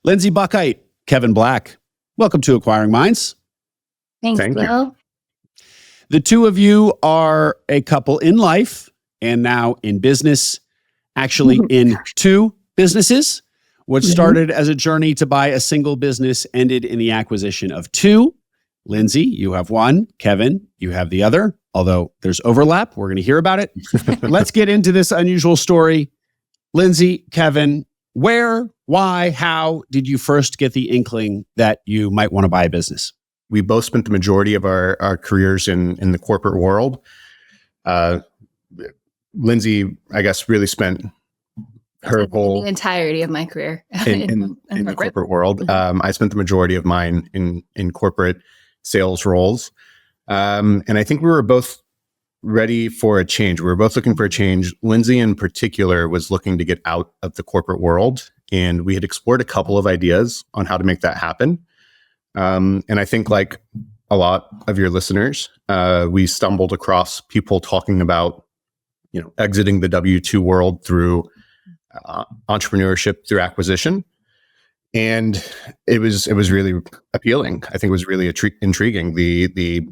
Lindsay Buckheit, Kevin Black, welcome to Acquiring Minds. Thanks, Thank Will. you. The two of you are a couple in life and now in business, actually in two businesses. What started as a journey to buy a single business ended in the acquisition of two. Lindsay, you have one. Kevin, you have the other, although there's overlap. We're going to hear about it. Let's get into this unusual story. Lindsay, Kevin, where, why, how did you first get the inkling that you might want to buy a business? We both spent the majority of our careers in the corporate world. Lindsay, I guess, really spent her whole the entirety of my career in the corporate world. I spent the majority of mine in corporate sales roles. And I think we were both ready for a change. We were both looking for a change. Lindsay in particular was looking to get out of the corporate world. And we had explored a couple of ideas on how to make that happen. And I think, like a lot of your listeners, we stumbled across people talking about, exiting the W-2 world through entrepreneurship through acquisition. And it was really appealing. I think it was really intriguing. The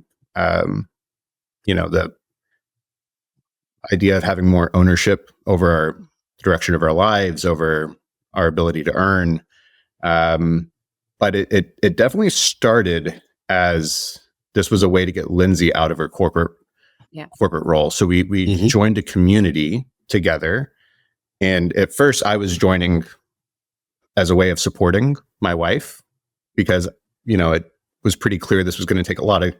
idea of having more ownership over our direction of our lives, over our ability to earn. But it definitely started as this was a way to get Lindsay out of her corporate role. So we joined a community together. And at first I was joining as a way of supporting my wife because, it was pretty clear this was going to take a lot of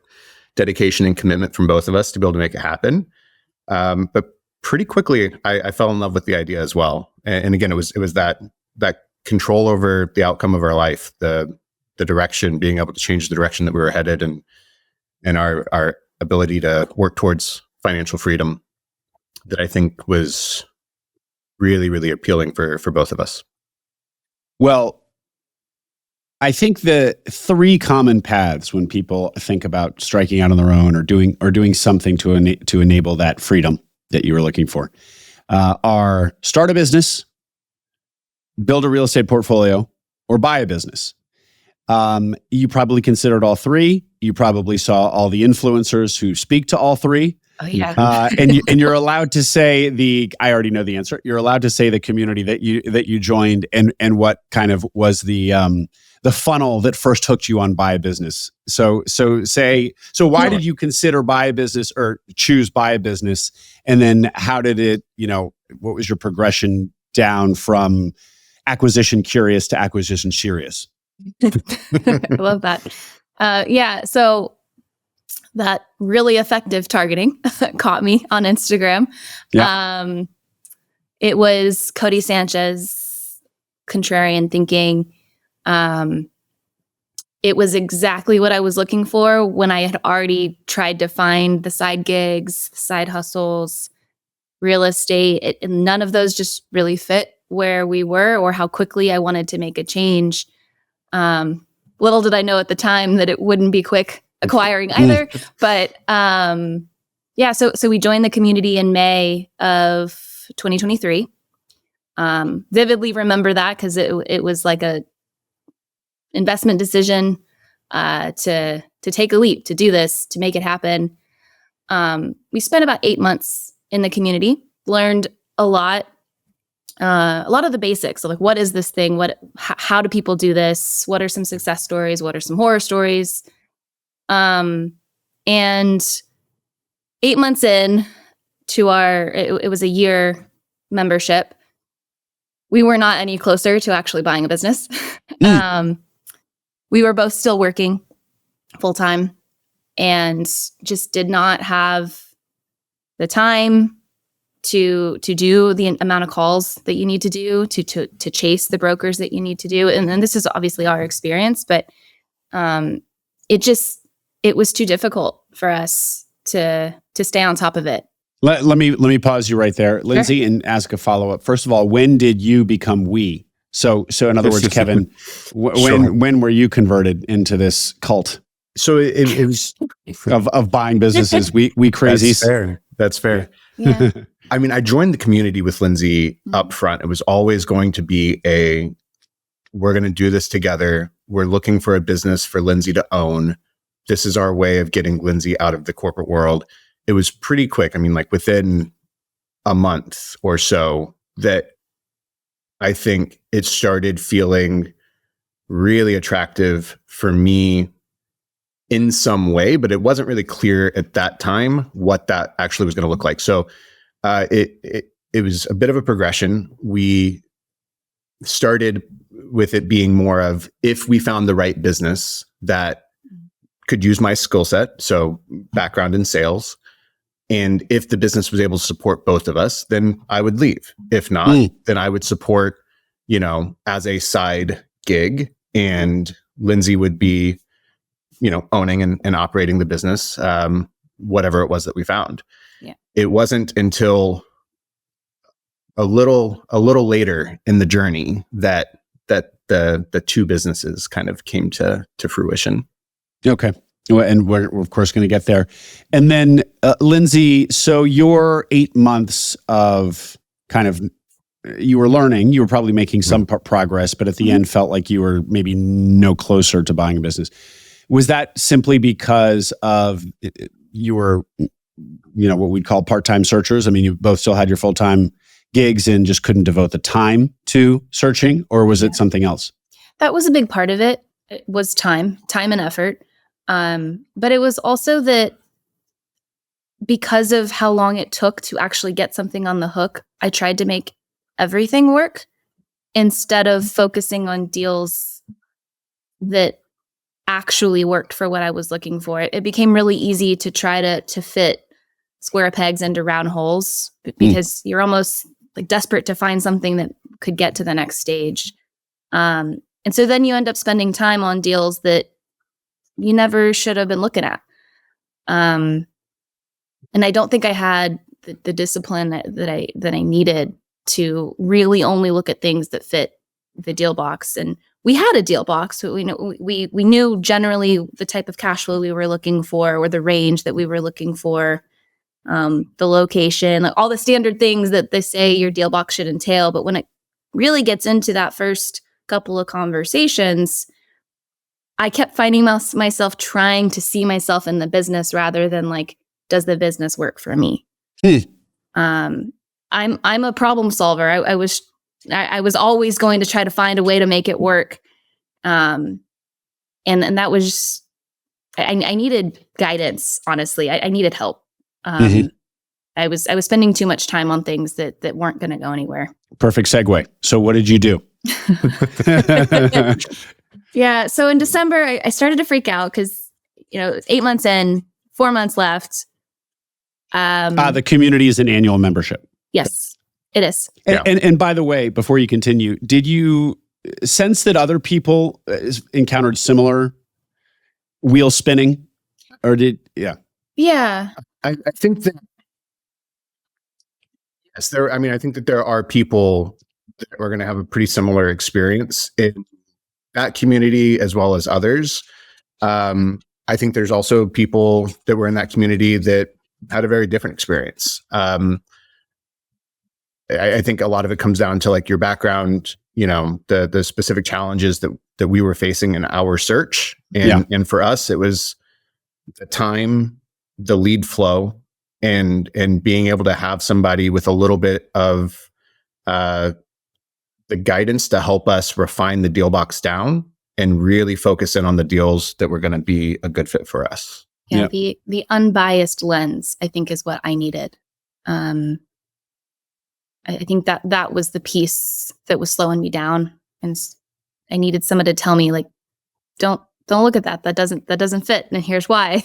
dedication and commitment from both of us to be able to make it happen. But pretty quickly I fell in love with the idea as well. And again, it was that control over the outcome of our life, the direction, being able to change the direction that we were headed and our ability to work towards financial freedom that I think was really, really appealing for both of us. Well, I think the three common paths when people think about striking out on their own or doing something to enable that freedom that you were looking for are start a business, build a real estate portfolio, or buy a business. You probably considered all three. You probably saw all the influencers who speak to all three. Oh, yeah. And you're allowed to say I already know the answer. You're allowed to say the community that you joined and what kind of was the funnel that first hooked you on buy a business. So why did you consider buy a business or choose buy a business? And then how did it, what was your progression down from acquisition curious to acquisition serious? I love that. So that really effective targeting caught me on Instagram. Yeah. It was Cody Sanchez, contrarian thinking. It was exactly what I was looking for when I had already tried to find the side gigs, side hustles, real estate. None of those just really fit where we were or how quickly I wanted to make a change. Little did I know at the time that it wouldn't be quick acquiring either. But so we joined the community in May of 2023. Vividly remember that because it was like a investment decision to take a leap, to do this, to make it happen. We spent about 8 months in the community, learned a lot of the basics. So like, what is this thing? How do people do this? What are some success stories? What are some horror stories? And 8 months in to it was a year membership. We were not any closer to actually buying a business. We were both still working full time and just did not have the time to do the amount of calls that you need to do to chase the brokers that you need to do. And this is obviously our experience, but it was too difficult for us to stay on top of it. Let me pause you right there, Lindsay, and ask a follow-up. First of all, when did you become we? So in other words, Kevin, when were you converted into this cult? So it was of buying businesses. We crazies. That's fair. Yeah. I mean, I joined the community with Lindsay up front. It was always going to be a we're going to do this together. We're looking for a business for Lindsay to own. This is our way of getting Lindsay out of the corporate world. It was pretty quick. I mean, like within a month or so that I think it started feeling really attractive for me in some way, but it wasn't really clear at that time what that actually was going to look like. So it was a bit of a progression. We started with it being more of, if we found the right business that could use my skill set, so background in sales, and if the business was able to support both of us, then I would leave. If not, then I would support, as a side gig, and Lindsay would be, owning and operating the business, whatever it was that we found. Yeah. It wasn't until a little later in the journey that the two businesses kind of came to fruition. Okay. And we're of course going to get there. And then Lindsay, so your 8 months of kind of, you were learning, you were probably making some progress, but at the end felt like you were maybe no closer to buying a business. Was that simply because of you were, what we'd call part-time searchers? I mean, you both still had your full-time gigs and just couldn't devote the time to searching, or was it something else? That was a big part of it. It was time and effort. But it was also that because of how long it took to actually get something on the hook, I tried to make everything work instead of focusing on deals that actually worked for what I was looking for. It became really easy to try to fit square pegs into round holes because you're almost like desperate to find something that could get to the next stage. And so then you end up spending time on deals that you never should have been looking at. And I don't think I had the discipline that I needed to really only look at things that fit the deal box. And we had a deal box, but we knew generally the type of cash flow we were looking for, or the range that we were looking for, the location, like all the standard things that they say your deal box should entail. But when it really gets into that first couple of conversations, I kept finding myself trying to see myself in the business rather than like, does the business work for me? I'm a problem solver. I was always going to try to find a way to make it work. And that was just, I needed guidance, honestly. I needed help. I was spending too much time on things that weren't going to go anywhere. Perfect segue. So what did you do? Yeah. So in December, I started to freak out because, it's 8 months in, 4 months left. The community is an annual membership. Yes, it is. And by the way, before you continue, did you sense that other people encountered similar wheel spinning, or yeah. I think that yes, I think that there are people that are going to have a pretty similar experience in that community as well as others. I think there's also people that were in that community that had a very different experience. I think a lot of it comes down to like your background, the specific challenges that we were facing in our search. And for us, it was the time, the lead flow, and being able to have somebody with a little bit of the guidance to help us refine the deal box down and really focus in on the deals that were going to be a good fit for us. Yeah. The unbiased lens, I think, is what I needed. I think that was the piece that was slowing me down, and I needed someone to tell me, like, don't look at that. That doesn't fit, and here's why.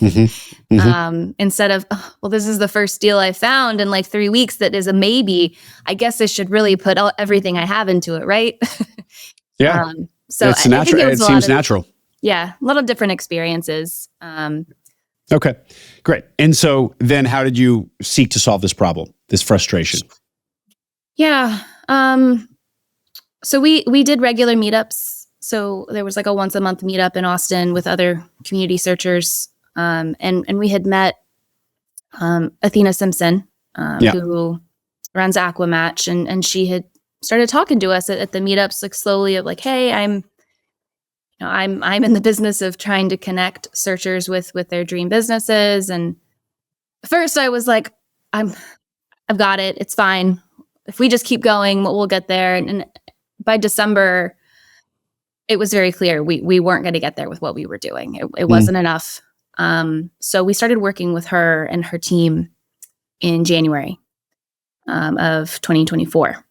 Instead of, well, this is the first deal I found in like 3 weeks that is a maybe. I guess I should really put everything I have into it, right? Yeah. So it's natural. It seems natural. Yeah, a lot of different experiences. Okay, great. And so then, how did you seek to solve this problem, this frustration? Yeah. So we did regular meetups. So there was like a once a month meetup in Austin with other community searchers. And we had met Athena Simpson, who runs Aquamatch, and she had started talking to us at the meetups, like slowly, of like, hey, I'm I'm in the business of trying to connect searchers with their dream businesses. And first I was like, I've got it. It's fine. If we just keep going, we'll get there. And by December, it was very clear we weren't going to get there with what we were doing. It wasn't enough. So we started working with her and her team in January of 2024.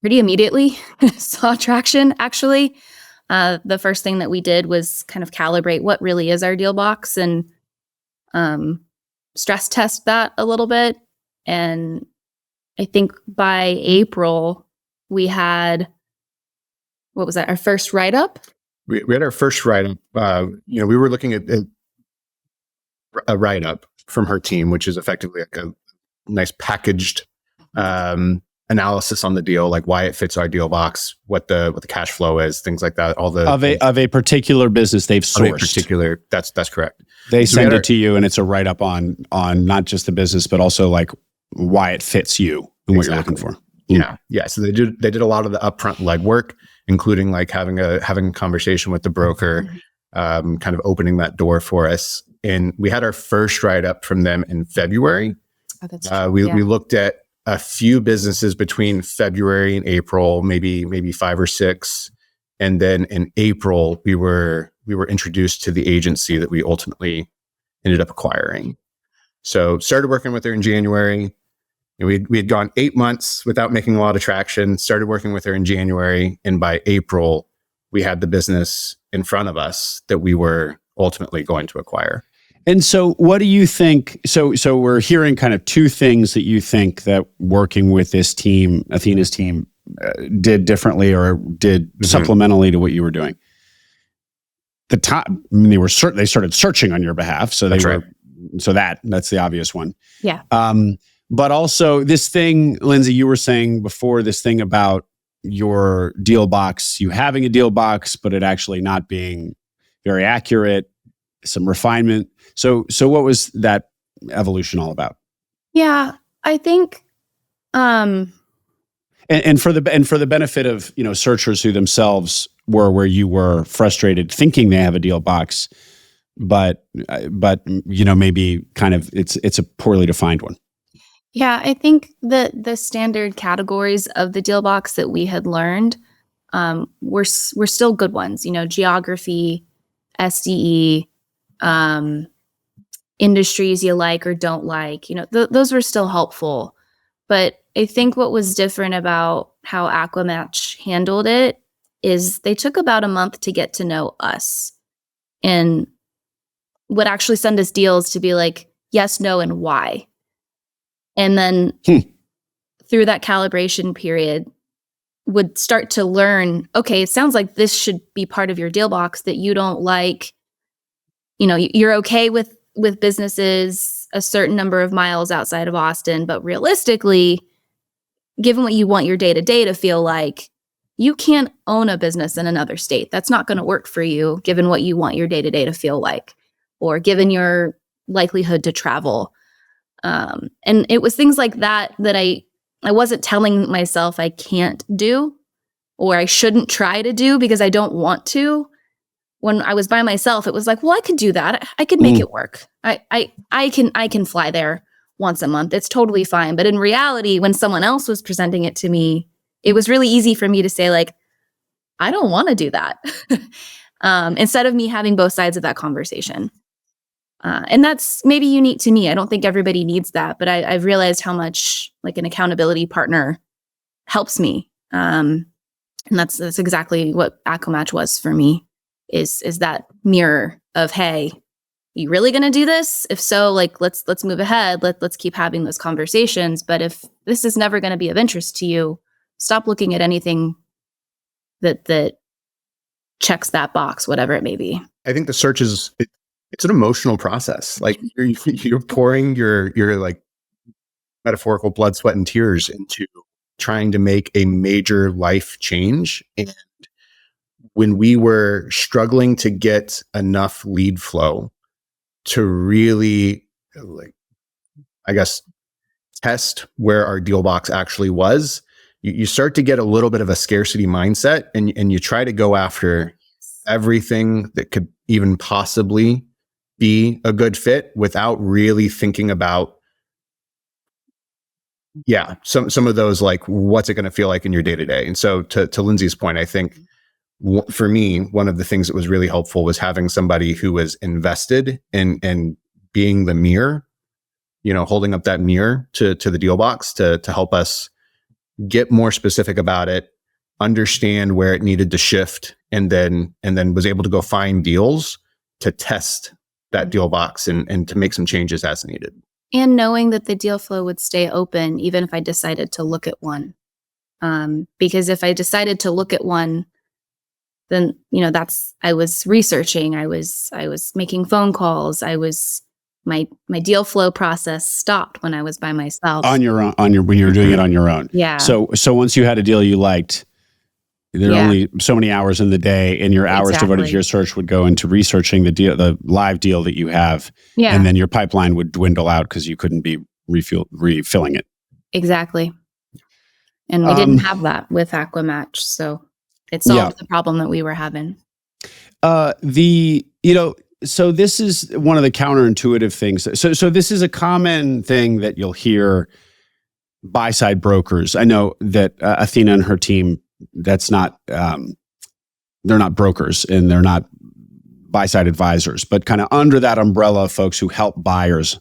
Pretty immediately saw traction, actually. The first thing that we did was kind of calibrate what really is our deal box and stress test that a little bit. And I think by April, we had, what was that, our first write-up? We had our first write-up. We were looking at a write-up from her team, which is effectively like a nice packaged analysis on the deal, like why it fits our deal box, what the cash flow is, things like that. All the of a particular business they've sourced. That's correct. They send it to you, and it's a write-up on not just the business, but also like why it fits you and what you're looking for. Yeah. So they did a lot of the upfront legwork, including like having a conversation with the broker, kind of opening that door for us. And we had our first write-up from them in February. Oh, that's true. We looked at a few businesses between February and April, maybe 5 or 6. And then in April, we were introduced to the agency that we ultimately ended up acquiring. So started working with her in January. We had gone 8 months without making a lot of traction, started working with her in January. And by April, we had the business in front of us that we were ultimately going to acquire. And so what do you think? So we're hearing kind of two things that you think that working with this team, Athena's team, did differently or did supplementally to what you were doing. The top, they started searching on your behalf. So that's the obvious one. Yeah. But also this thing, Lindsay, you were saying before, this thing about your deal box, you having a deal box, but it actually not being very accurate, some refinement. So what was that evolution all about? Yeah, I think, and for the benefit of, searchers who themselves were where you were frustrated thinking they have a deal box, but maybe kind of it's a poorly defined one. Yeah, I think the standard categories of the deal box that we had learned were still good ones. Geography, SDE, industries you like or don't like. Those were still helpful. But I think what was different about how Aquamatch handled it is they took about a month to get to know us and would actually send us deals to be like, yes, no, and why. And then through that calibration period, would start to learn, okay, it sounds like this should be part of your deal box that you don't like. You're okay with businesses a certain number of miles outside of Austin, but realistically, given what you want your day-to-day to feel like, you can't own a business in another state. That's not going to work for you, given what you want your day-to-day to feel like, or given your likelihood to travel. And it was things like that I wasn't telling myself I can't do or I shouldn't try to do because I don't want to. When I was by myself, it was like, well, I could do that. I could make it work. I can fly there once a month. It's totally fine. But in reality, when someone else was presenting it to me, it was really easy for me to say, like, I don't want to do that. Instead of me having both sides of that conversation. And that's maybe unique to me. I don't think everybody needs that, but I've realized how much like an accountability partner helps me. And that's exactly what Aquamatch was for me, is that mirror of, hey, you really going to do this? If so, like, let's move ahead. Let's keep having those conversations. But if this is never going to be of interest to you, stop looking at anything that checks that box, whatever it may be. I think the search it's an emotional process. Like you're pouring your like metaphorical blood, sweat, and tears into trying to make a major life change. And when we were struggling to get enough lead flow to really, like, I guess, test where our deal box actually was, you start to get a little bit of a scarcity mindset, and you try to go after everything that could even possibly be a good fit without really thinking about, some of those, like, what's it going to feel like in your day to day. And so to Lindsay's point, I think for me, one of the things that was really helpful was having somebody who was invested in being the mirror, holding up that mirror to the deal box to help us get more specific about it, understand where it needed to shift, and then was able to go find deals to test that deal box and to make some changes as needed. And knowing that the deal flow would stay open even if I decided to look at one. Because if I decided to look at one, then, I was researching, I was making phone calls, my deal flow process stopped when I was by myself. On your own, when you were doing it on your own. Yeah. So once you had a deal you liked, there are only so many hours in the day, and your hours devoted to your search would go into researching the live deal that you have. Yeah. And then your pipeline would dwindle out because you couldn't be refilling it. Exactly. And we didn't have that with Aquamatch. So it solved the problem that we were having. So this is one of the counterintuitive things. So this is a common thing that you'll hear buy-side brokers. I know that Athena and her team, that's not, they're not brokers and they're not buy-side advisors, but kind of under that umbrella of folks who help buyers.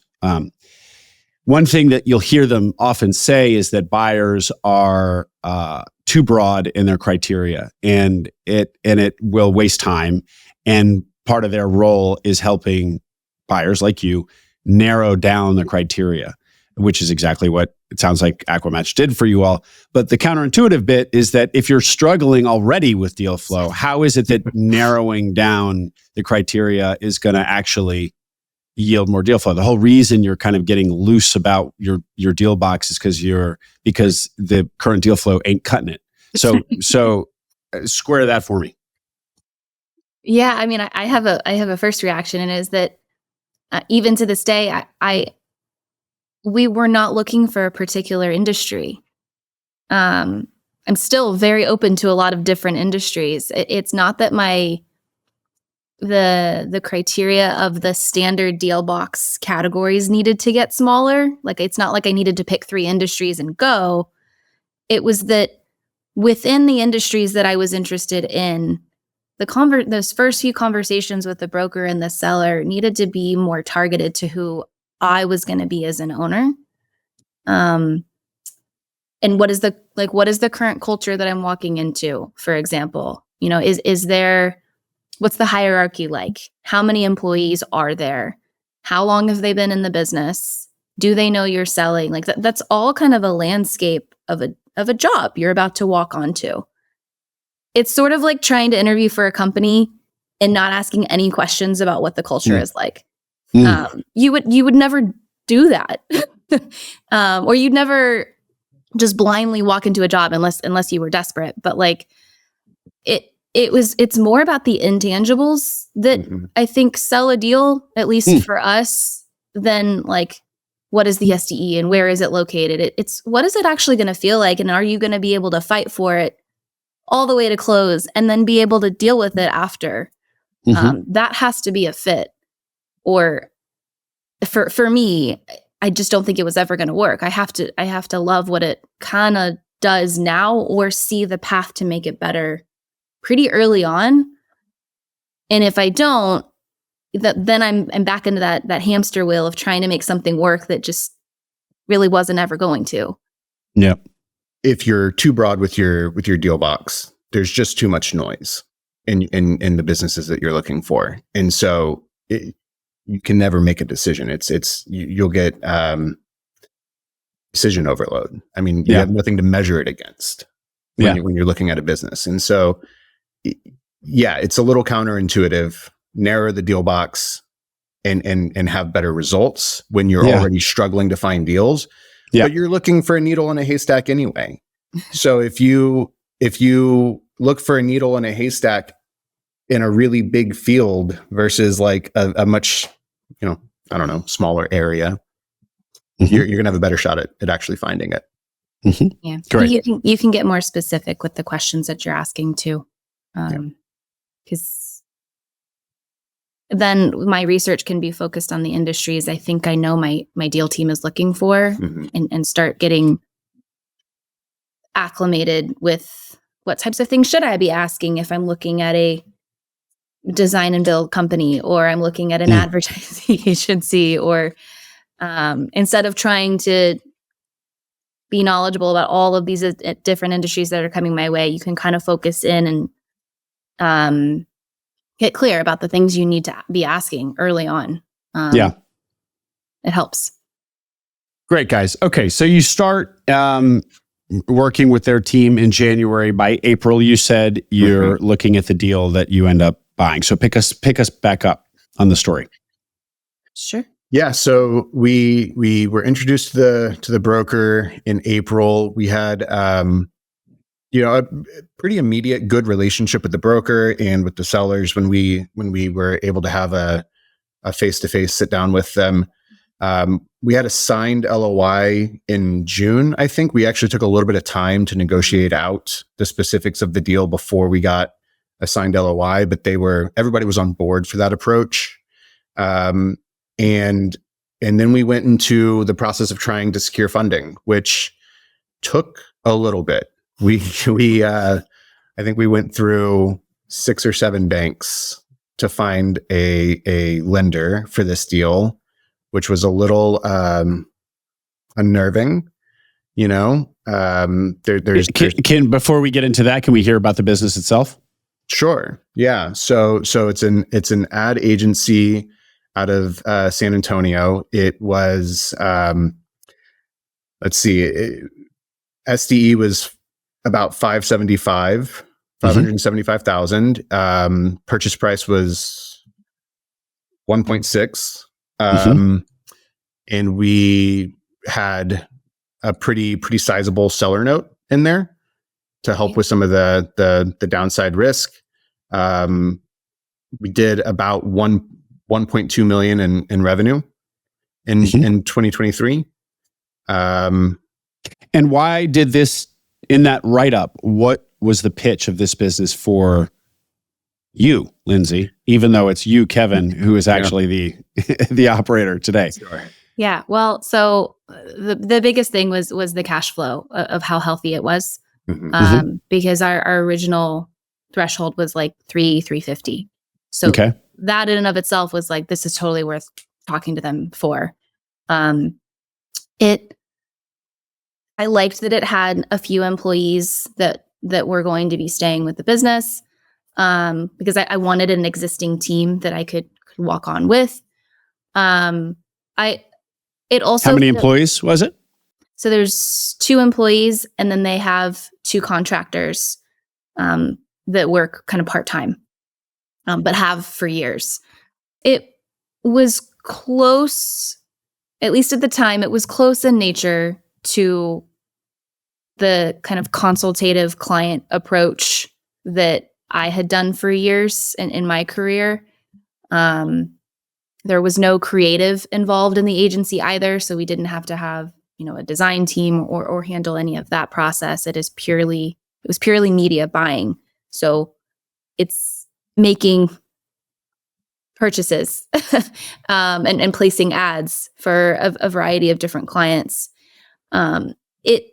One thing that you'll hear them often say is that buyers are too broad in their criteria, and it will waste time. And part of their role is helping buyers like you narrow down the criteria, which is exactly what it sounds like Aquamatch did for you all. But the counterintuitive bit is that if you're struggling already with deal flow, how is it that narrowing down the criteria is going to actually yield more deal flow? The whole reason you're kind of getting loose about your deal box is because the current deal flow ain't cutting it. So square that for me. Yeah, I mean, I have a first reaction, and it is that even to this day, we were not looking for a particular industry. I'm still very open to a lot of different industries. It's not that the criteria of the standard deal box categories needed to get smaller. Like, it's not like I needed to pick 3 industries and go. It was that within the industries that I was interested in, those first few conversations with the broker and the seller needed to be more targeted to who I was going to be as an owner. And what is the current culture that I'm walking into, for example? What's the hierarchy like? How many employees are there? How long have they been in the business? Do they know you're selling? Like that's all kind of a landscape of a job you're about to walk onto. It's sort of like trying to interview for a company and not asking any questions about what the culture is like. You would never do that. Or you'd never just blindly walk into a job unless you were desperate. But like it's more about the intangibles that I think sell a deal, at least for us, than like, what is the SDE and where is it located? It's what is it actually going to feel like? And are you going to be able to fight for it all the way to close and then be able to deal with it after? That has to be a fit. Or for me, I just don't think it was ever going to work. I have to love what it kind of does now, or see the path to make it better pretty early on. And if I don't, then I'm back into that hamster wheel of trying to make something work that just really wasn't ever going to. Yeah. If you're too broad with your deal box, there's just too much noise in the businesses that you're looking for, and so you can never make a decision. You'll get decision overload. I mean, you have nothing to measure it against when you're looking at a business, and so it's a little counterintuitive. Narrow the deal box and have better results when you're already struggling to find deals. But you're looking for a needle in a haystack anyway. So if you look for a needle in a haystack in a really big field versus like a much, smaller area, you're going to have a better shot at actually finding it. Mhm. Yeah. Great. You can get more specific with the questions that you're asking too. Because then my research can be focused on the industries I think I know my deal team is looking for, and start getting acclimated with what types of things should I be asking if I'm looking at a design and build company, or I'm looking at an advertising agency, or instead of trying to be knowledgeable about all of these different industries that are coming my way, you can kind of focus in and get clear about the things you need to be asking early on. It helps. Great, guys. Okay, so you start working with their team in January. By April, you said you're looking at the deal that you end up buying. So pick us back up on the story. Sure. Yeah, so we were introduced to the broker in April. We had a pretty immediate good relationship with the broker and with the sellers when we were able to have a face-to-face sit down with them. We had a signed LOI in June. I think we actually took a little bit of time to negotiate out the specifics of the deal before we got a signed LOI, but everybody was on board for that approach. And then we went into the process of trying to secure funding, which took a little bit. I think we went through 6 or 7 banks to find a lender for this deal, which was a little unnerving. Before we get into that, can we hear about the business itself? Sure. Yeah. So it's an ad agency out of San Antonio. It was SDE was about 575,000. Purchase price was 1.6. And we had a pretty sizable seller note in there to help with some of the downside risk. We did about 1.2 million in revenue in 2023. And why did this, in that write-up, what was the pitch of this business for you, Lindsay, even though it's you, Kevin, who is actually the operator today? Sure. Yeah. Well, so the biggest thing was the cash flow of how healthy it was. Because our original threshold was like 350. So that in and of itself was like, this is totally worth talking to them for. I liked that it had a few employees that were going to be staying with the business, because I wanted an existing team that I could walk on with. How many employees was it? So there's 2 employees, and then they have 2 contractors that work kind of part-time, but have for years. It was close, at least at the time, it was close in nature to the kind of consultative client approach that I had done for years in my career. There was no creative involved in the agency either, so we didn't have to have a design team or handle any of that process. It was purely media buying. So it's making purchases and placing ads for a variety of different clients. It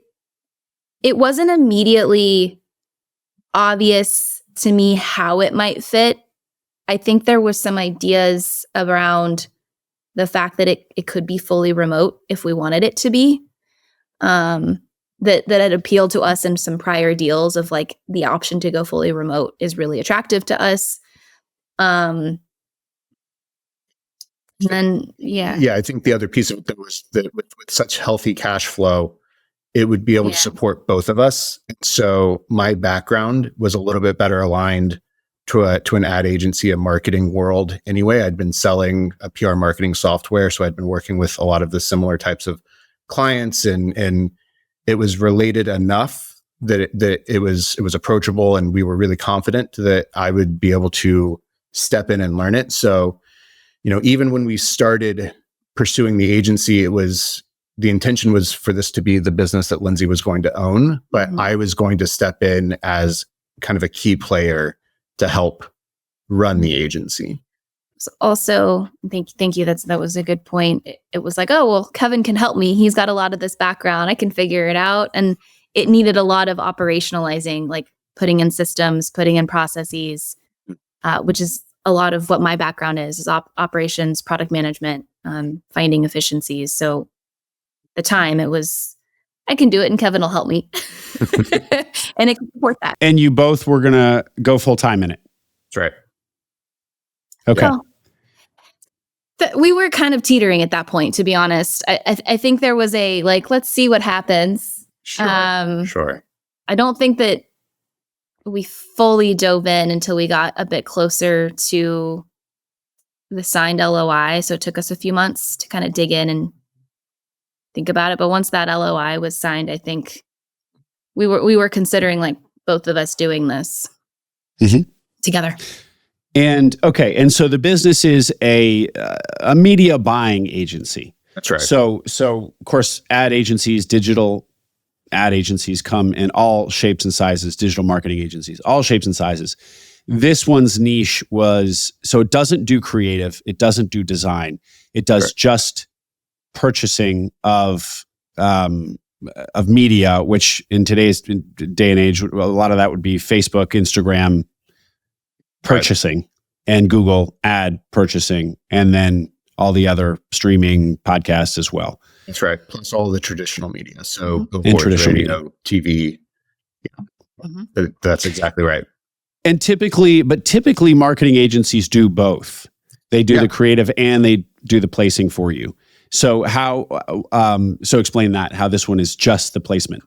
wasn't immediately obvious to me how it might fit. I think there was some ideas around the fact that it could be fully remote if we wanted it to be, that had appealed to us in some prior deals of like the option to go fully remote is really attractive to us. And then, I think the other piece of it was that with such healthy cash flow, it would be able to support both of us. So my background was a little bit better aligned to an ad agency, a marketing world. Anyway, I'd been selling a PR marketing software, so I'd been working with a lot of the similar types of clients, and it was related enough that it was approachable, and we were really confident that I would be able to step in and learn it. So, even when we started pursuing the agency, it was the intention was for this to be the business that Lindsay was going to own, but I was going to step in as kind of a key player to help run the agency. Also, thank you. That was a good point. It was like, oh, well, Kevin can help me. He's got a lot of this background. I can figure it out. And it needed a lot of operationalizing, like putting in systems, putting in processes, which is a lot of what my background is operations, product management, finding efficiencies. So the time it was, I can do it and Kevin will help me. And it can support that. And you both were going to go full time in it. That's right. Okay. Well, we were kind of teetering at that point, to be honest. I think there was a, like, let's see what happens. Sure. I don't think that we fully dove in until we got a bit closer to the signed LOI. So it took us a few months to kind of dig in and think about it. But once that LOI was signed, I think we were considering, like, both of us doing this together. And okay, and so the business is a media buying agency. That's right. So of course, ad agencies, digital ad agencies come in all shapes and sizes. Digital marketing agencies, all shapes and sizes. This one's niche was, so it doesn't do creative, it doesn't do design, it does just purchasing of media, which in today's day and age, a lot of that would be Facebook, Instagram purchasing, and Google ad purchasing, and then all the other streaming podcasts as well. That's right. Plus all the traditional media. So billboards, radio, TV. Yeah. That's exactly right. And typically marketing agencies do both. They do the creative and they do the placing for you. So so explain that, how this one is just the placement.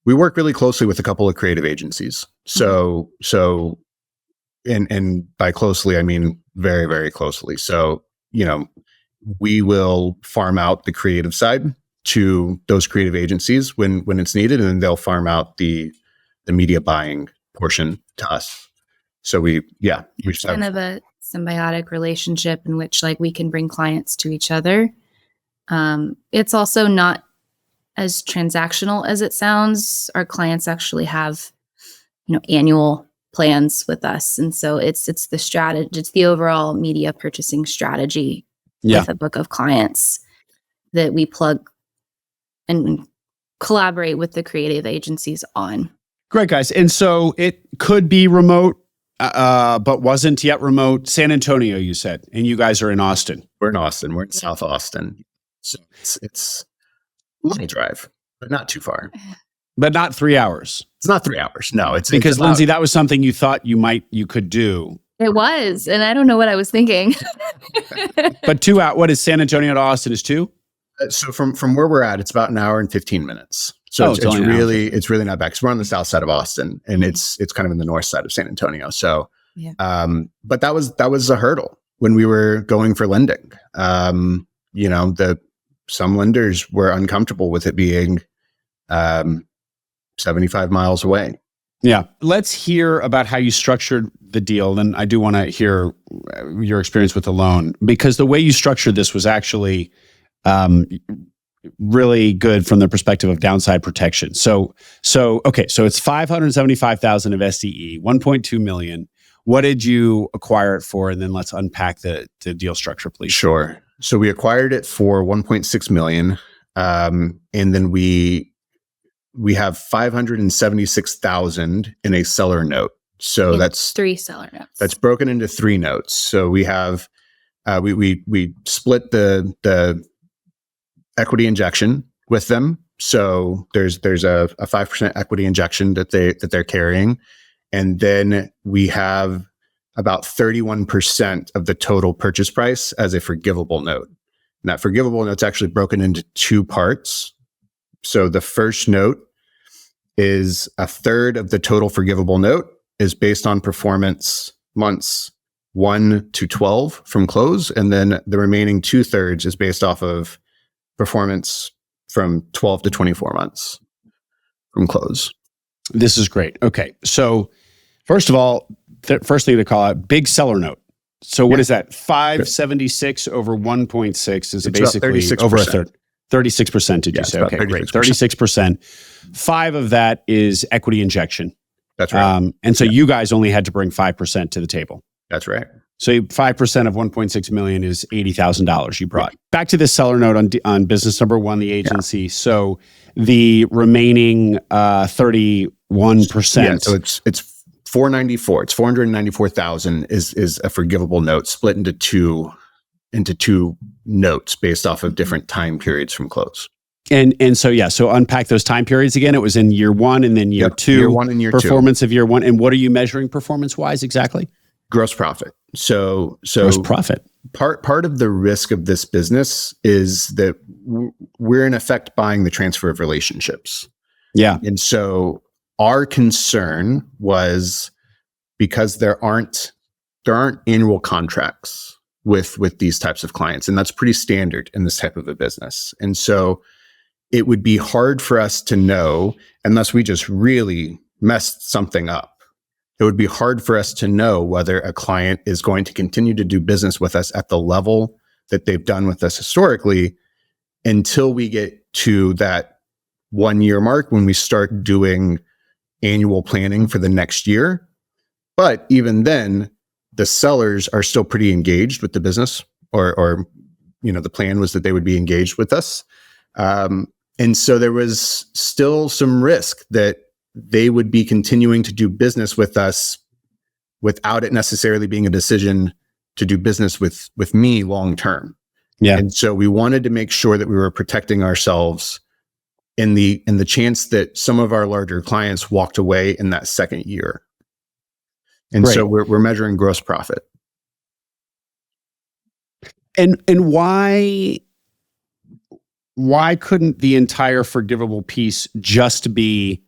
We work really closely with a couple of creative agencies. So and by closely, I mean very, very closely. So, we will farm out the creative side to those creative agencies when it's needed, and then they'll farm out the media buying portion to us. So we just kind of a symbiotic relationship in which, like, we can bring clients to each other. It's also not as transactional as it sounds. Our clients actually have, annual plans with us. And so it's the strategy, it's the overall media purchasing strategy with a book of clients that we plug and collaborate with the creative agencies on. Great, guys. And so it could be remote, but wasn't yet remote. San Antonio, you said, and you guys are in Austin. We're in Austin. We're in South Austin. So it's a little drive, but not too far. But not 3 hours. It's not 3 hours. No, it's because about, Lindsay, that was something you thought you could do. It was, and I don't know what I was thinking. But 2 hours. What is San Antonio to Austin? Is 2? So from where we're at, it's about an hour and 15 minutes. So it's really not bad, because we're on the south side of Austin, and it's kind of in the north side of San Antonio. So, but that was a hurdle when we were going for lending. Some lenders were uncomfortable with it being 75 miles away. Yeah. Let's hear about how you structured the deal. Then I do want to hear your experience with the loan, because the way you structured this was actually really good from the perspective of downside protection. So it's $575,000 of SDE, $1.2 million. What did you acquire it for? And then let's unpack the deal structure, please. Sure. So we acquired it for $1.6 million. And then we have $576,000 in a seller note. So that's 3 seller notes. That's broken into 3 notes. So we have we split the equity injection with them. So there's a 5% equity injection that they're carrying, and then we have about 31% of the total purchase price as a forgivable note. And that forgivable note's actually broken into 2 parts. So the first note is a third of the total forgivable note is based on performance months 1 to 12 from close. And then the remaining 2/3 is based off of performance from 12 to 24 months from close. This is great. Okay. So first of all, first thing to call out, big seller note. So what is that? 576 over 1.6 is basically over a third. 36%, did you say? About Okay, great. 36%. 5 of that is equity injection. That's right. And so you guys only had to bring 5% to the table. That's right. So 5% of 1.6 million is $80,000 you brought. Back to this seller note on business number 1, the agency. Yeah. So the remaining 31%. Yeah, so it's 494. It's 494,000 is a forgivable note split into two notes based off of different time periods from close. And so so unpack those time periods again. It was in year 1 and then year 2. Year 1 and year 2. Performance of year 1. And what are you measuring performance wise exactly? Gross profit. So gross profit. Part of the risk of this business is that we're in effect buying the transfer of relationships. Yeah. And so our concern was because there aren't annual contracts with these types of clients, and that's pretty standard in this type of a business. And so it would be hard for us to know, unless we just really messed something up, it would be hard for us to know whether a client is going to continue to do business with us at the level that they've done with us historically until we get to that 1-year mark when we start doing annual planning for the next year. But even then, the sellers are still pretty engaged with the business, or the plan was that they would be engaged with us. And so there was still some risk that they would be continuing to do business with us without it necessarily being a decision to do business with me long term. Yeah. And so we wanted to make sure that we were protecting ourselves in the chance that some of our larger clients walked away in that second year. And so we're measuring gross profit. And why couldn't the entire forgivable piece just be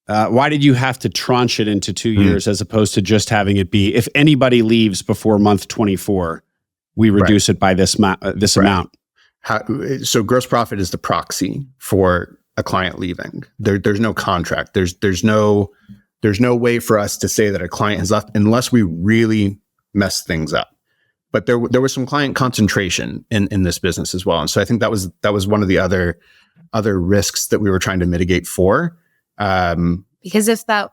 why did you have to tranche it into 2 years as opposed to just having it be, if anybody leaves before month 24, we reduce it by this amount? So gross profit is the proxy for a client leaving. There's no contract. There's no way for us to say that a client has left unless we really mess things up. But there was some client concentration in this business as well. And so I think that was one of the other risks that we were trying to mitigate for. Because if that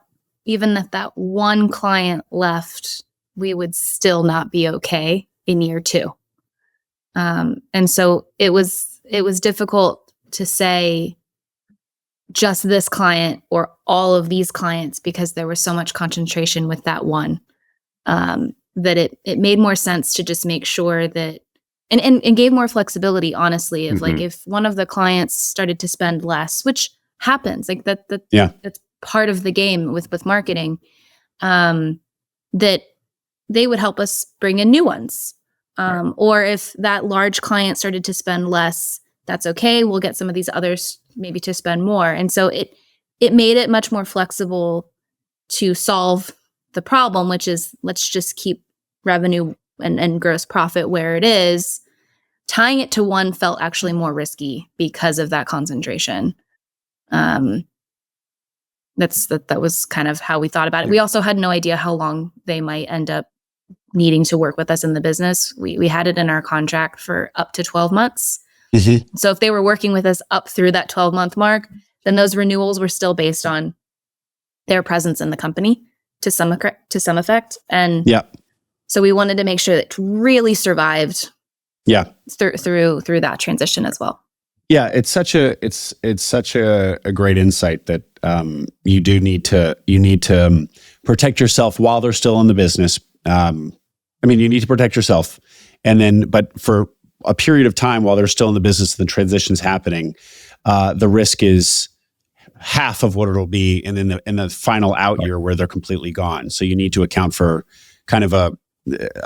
one client left, we would still not be okay in year 2. And so it was difficult to say just this client or all of these clients because there was so much concentration with that one, that it made more sense to just make sure that and gave more flexibility, honestly, of like if one of the clients started to spend less, which happens, like that's part of the game with marketing, that they would help us bring in new ones. Or if that large client started to spend less, that's okay. We'll get some of these others maybe to spend more. And so it made it much more flexible to solve the problem, which is let's just keep revenue and gross profit where it is. Tying it to one felt actually more risky because of that concentration. That was kind of how we thought about it. We also had no idea how long they might end up needing to work with us in the business. We had it in our contract for up to 12 months. Mm-hmm. So if they were working with us up through that 12-month mark, then those renewals were still based on their presence in the company to some effect. And so we wanted to make sure that it really survived through that transition as well. Yeah, it's such a great insight that you need to protect yourself while they're still in the business. You need to protect yourself, but for a period of time while they're still in the business, the transition's happening. The risk is half of what it'll be, and then in the final out year where they're completely gone. So you need to account for kind of a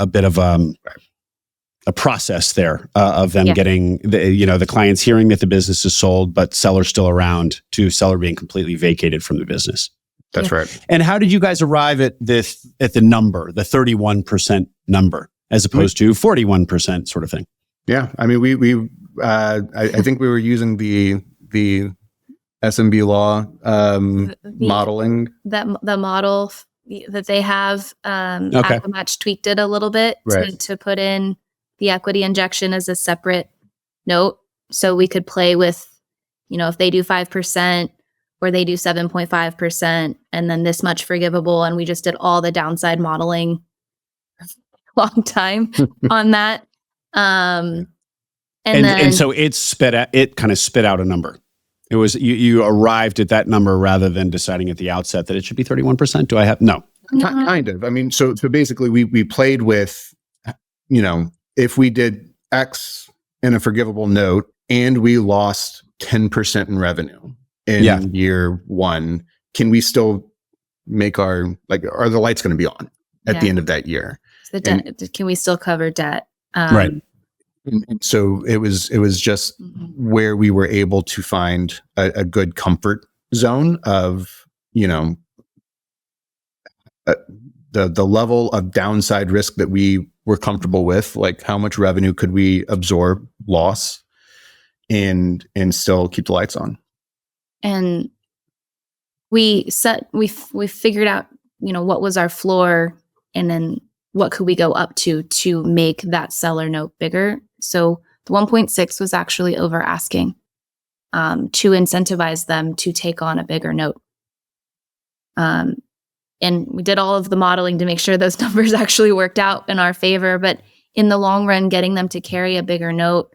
bit of a process there of them getting the clients hearing that the business is sold, but seller's still around, to seller being completely vacated from the business. That's right. And how did you guys arrive at the number, the 31% number, as opposed to 41% sort of thing? Yeah, I mean, I think we were using the SMB law modeling. The model that they have, Acquamatch tweaked it a little bit to put in the equity injection as a separate note. So we could play with, if they do 5% or they do 7.5% and then this much forgivable. And we just did all the downside modeling for a long time on that. And so it kind of spit out a number. It was, you arrived at that number rather than deciding at the outset that it should be 31%. Do I have? No. Kind of. I mean, so basically we played with, if we did X in a forgivable note and we lost 10% in revenue in year one, can we still make are the lights going to be on at the end of that year? Can we still cover debt? Right. And so it was just where we were able to find a good comfort zone of, the level of downside risk that we were comfortable with, like how much revenue could we absorb loss and still keep the lights on. And we figured out, what was our floor and then what could we go up to make that seller note bigger. So the 1.6 was actually over asking to incentivize them to take on a bigger note. And we did all of the modeling to make sure those numbers actually worked out in our favor. But in the long run, getting them to carry a bigger note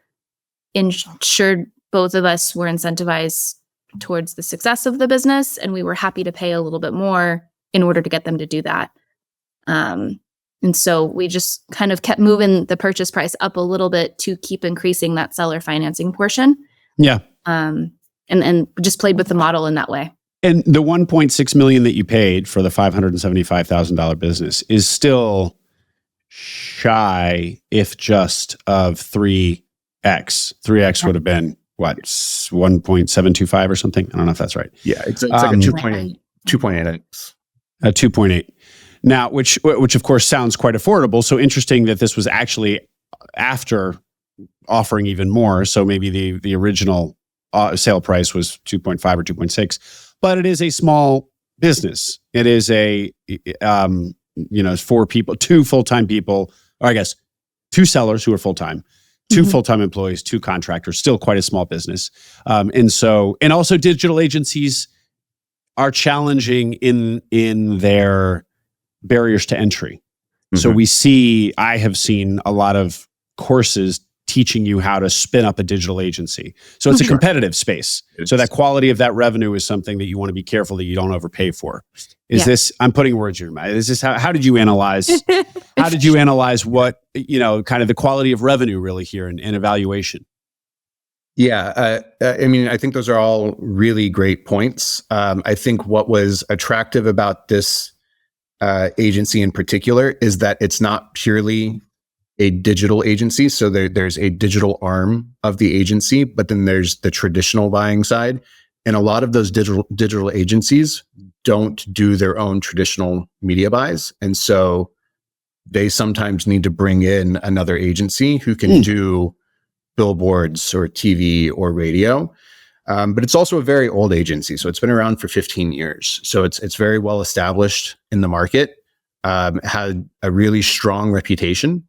ensured both of us were incentivized towards the success of the business. And we were happy to pay a little bit more in order to get them to do that. And so we just kind of kept moving the purchase price up a little bit to keep increasing that seller financing portion. Yeah. And just played with the model in that way. And the $1.6 million that you paid for the $575,000 business is still shy, if just of 3x. 3x would have been what, 1.725 or something? I don't know if that's right. Yeah, it's like a 2.8x. 2.8. Now, which of course sounds quite affordable. So interesting that this was actually after offering even more. So maybe the original sale price was 2.5 or 2.6. But it is a small business. It is it's 4 people, 2 full-time people, or I guess 2 sellers who are full-time, 2 full-time employees, 2 contractors, still quite a small business. And also digital agencies are challenging in their barriers to entry. So I have seen a lot of courses teaching you how to spin up a digital agency. So it's a competitive space. So that quality of that revenue is something that you want to be careful that you don't overpay for. I'm putting words in your mouth. Is this how did you analyze what, kind of the quality of revenue really here in evaluation? Yeah. I think those are all really great points. I think what was attractive about this agency in particular is that it's not purely a digital agency. So there's a digital arm of the agency, but then there's the traditional buying side. And a lot of those digital agencies don't do their own traditional media buys. And so they sometimes need to bring in another agency who can do billboards or TV or radio. But it's also a very old agency. So it's been around for 15 years. So it's very well established in the market, had a really strong reputation.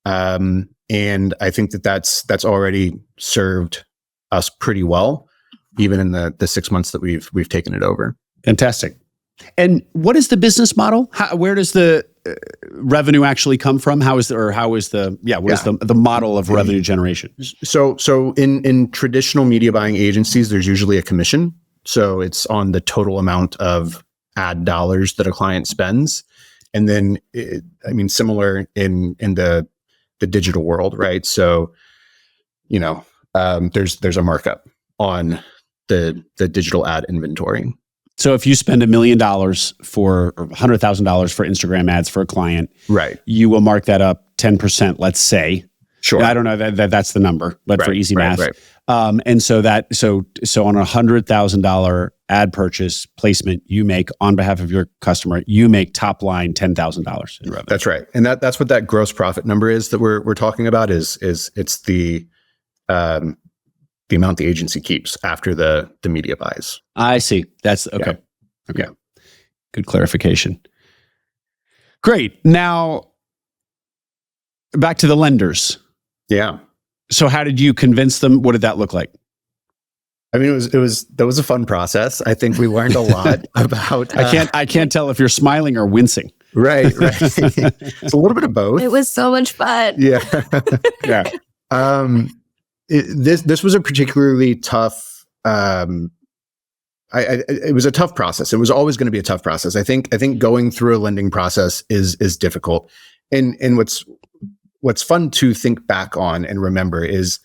And I think that's already served us pretty well, even in the 6 months that we've taken it over. Fantastic. And what is the business model? Where does the revenue actually come from? What is the model of revenue generation? So in traditional media buying agencies, there's usually a commission. So it's on the total amount of ad dollars that a client spends. And then, similar in the digital world, right? So, there's a markup on the digital ad inventory. So if you spend $1 million for or $100,000 for Instagram ads for a client, right, you will mark that up 10%, let's say. Sure. I don't know that's the number, but for easy math. Right. And so on a $100,000 ad purchase placement you make on behalf of your customer, you make top line $10,000 in revenue. That's right. And that's what that gross profit number is that we're talking about is it's the amount the agency keeps after the media buys. I see. That's okay. Yeah. Okay. Good clarification. Great. Now back to the lenders. Yeah. So how did you convince them? What did that look like? I mean, that was a fun process. I think we learned a lot about. I can't tell if you're smiling or wincing. Right. It's a little bit of both. It was so much fun. Yeah. Yeah. This was a particularly tough. It was a tough process. It was always going to be a tough process. I think going through a lending process is difficult. And what's fun to think back on and remember is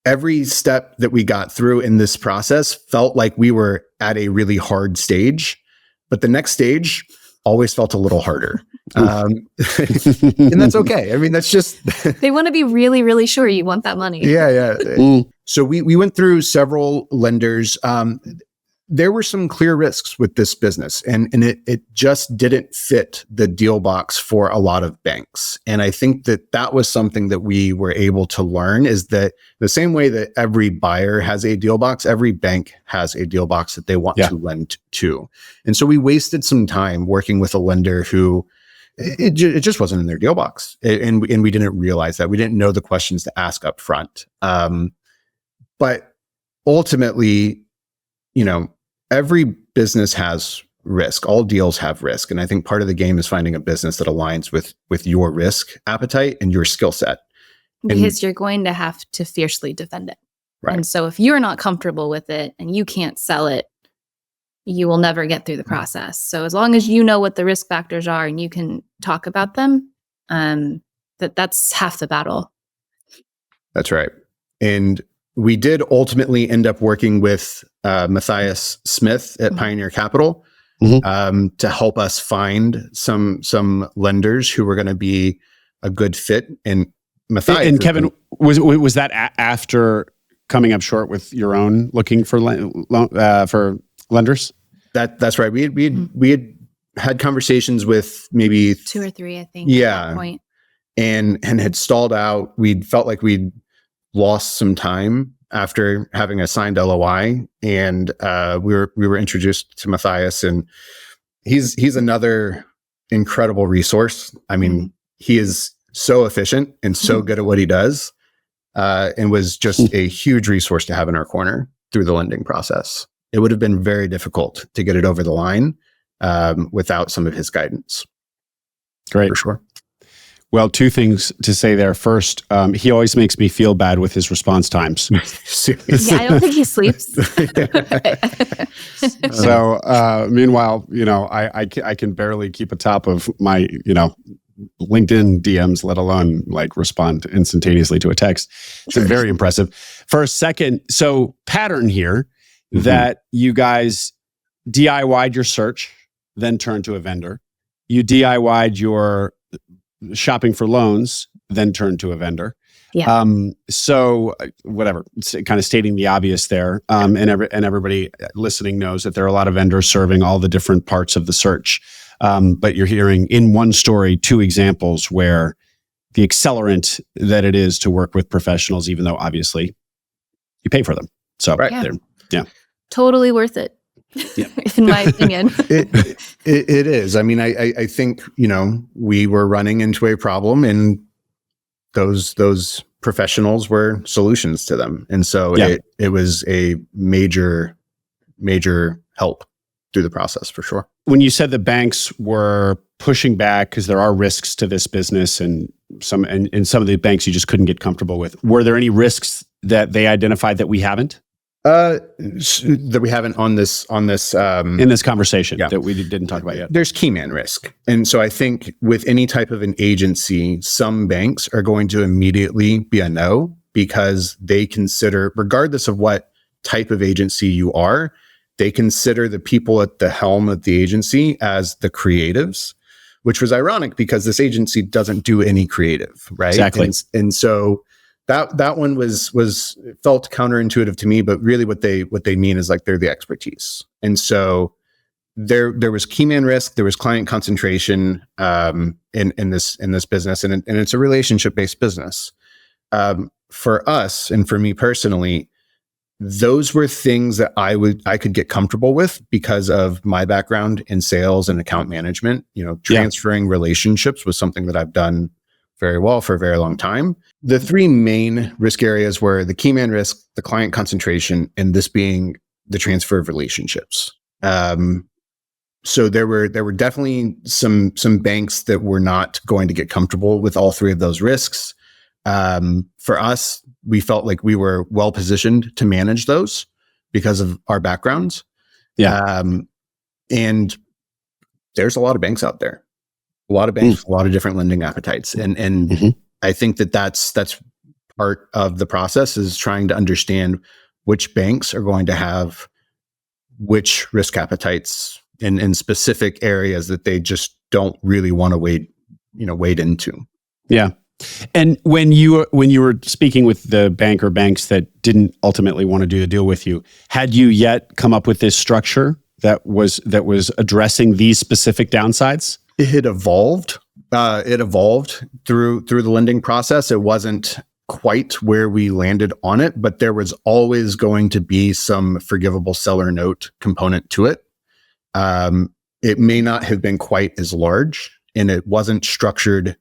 every step that we got through in this process felt like we were at a really hard stage, but the next stage always felt a little harder. And that's okay. I mean, that's just... They want to be really, really sure you want that money. Yeah. So we went through several lenders. There were some clear risks with this business, and it just didn't fit the deal box for a lot of banks. And I think that was something that we were able to learn, is that the same way that every buyer has a deal box, every bank has a deal box that they want to lend to. And so we wasted some time working with a lender who it just wasn't in their deal box. And we didn't realize that. We didn't know the questions to ask up front. But ultimately, every business has risk. All deals have risk. And I think part of the game is finding a business that aligns with your risk appetite and your skill set. Because you're going to have to fiercely defend it. Right. And so if you're not comfortable with it and you can't sell it, you will never get through the process. So as long as you know what the risk factors are and you can talk about them, that's half the battle. That's right. And we did ultimately end up working with Matthias Smith at Pioneer Capital to help us find some lenders who were going to be a good fit. And Matthias and Kevin, was that after coming up short with your own looking for lenders? That's right. We had conversations with maybe 2 or 3, I think. Yeah. At that point. And had stalled out. We felt like we'd lost some time after having a signed LOI, and we were introduced to Matthias, and he's another incredible resource. I mean, he is so efficient and so good at what he does, and was just a huge resource to have in our corner through the lending process. It would have been very difficult to get it over the line without some of his guidance. Great. For sure. Well, 2 things to say there. First, he always makes me feel bad with his response times. Seriously. Yeah, I don't think he sleeps. So, meanwhile, I can barely keep atop of my, LinkedIn DMs, let alone like respond instantaneously to a text. It's very impressive. First, second, so pattern here that you guys DIY'd your search, then turned to a vendor. You DIY'd your shopping for loans, then turned to a vendor. Yeah. So whatever, it's kind of stating the obvious there. And everybody listening knows that there are a lot of vendors serving all the different parts of the search. But you're hearing in one story 2 examples where the accelerant that it is to work with professionals, even though obviously you pay for them. So yeah. Totally worth it. Yeah. In my opinion. It is. I mean, I think, we were running into a problem, and those professionals were solutions to them. And so it was a major help through the process, for sure. When you said the banks were pushing back because there are risks to this business, and some of the banks you just couldn't get comfortable with, were there any risks that they identified that we haven't? That we haven't on this in this conversation that we didn't talk about yet. There's key man risk. And so I think with any type of an agency, some banks are going to immediately be a no, because they consider, regardless of what type of agency you are, they consider the people at the helm of the agency as the creatives, which was ironic because this agency doesn't do any creative, right? Exactly. And so that one was felt counterintuitive to me, but really what they mean is like they're the expertise. And so there was key man risk, there was client concentration in this business, and it's a relationship based business. For us and for me personally, those were things that I could get comfortable with because of my background in sales and account management. Transferring relationships was something that I've done very well for a very long time. The three main risk areas were the key man risk, the client concentration, and this being the transfer of relationships. So there were definitely some banks that were not going to get comfortable with all three of those risks. For us, we felt like we were well positioned to manage those because of our backgrounds. Yeah. And there's a lot of banks out there, a lot of banks, a lot of different lending appetites. And I think that's part of the process, is trying to understand which banks are going to have which risk appetites in specific areas that they just don't really want to wade into. Yeah. And when you were speaking with the bank or banks that didn't ultimately want to do a deal with you, had you yet come up with this structure that was addressing these specific downsides? It had evolved. It evolved through the lending process. It wasn't quite where we landed on it, but there was always going to be some forgivable seller note component to it. It may not have been quite as large, and it wasn't structured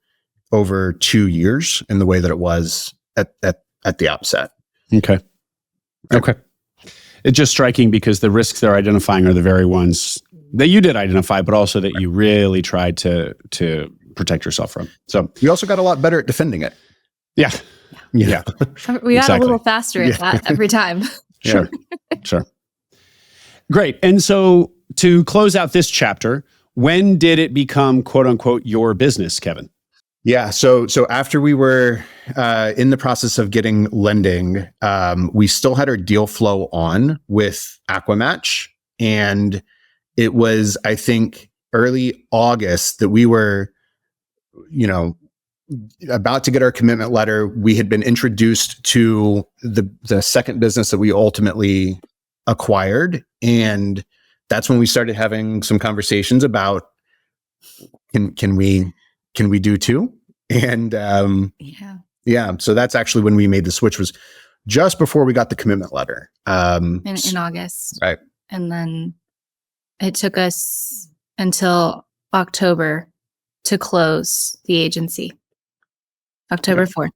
over 2 years in the way that it was at the outset. Okay. It's just striking because the risks they're identifying are the very ones that you did identify, but also that you really tried to protect yourself from. So we also got a lot better at defending it. Yeah. We got a little faster at that every time. Sure. Great. And so to close out this chapter, when did it become, quote unquote, your business, Kevin? Yeah. So after we were in the process of getting lending, we still had our deal flow on with Aquamatch. And it was, I think, early August that we were, about to get our commitment letter. We had been introduced to the second business that we ultimately acquired. And that's when we started having some conversations about, can we do two? And so that's actually when we made the switch, was just before we got the commitment letter. In August. Right. And then it took us until October to close the agency. October 4th.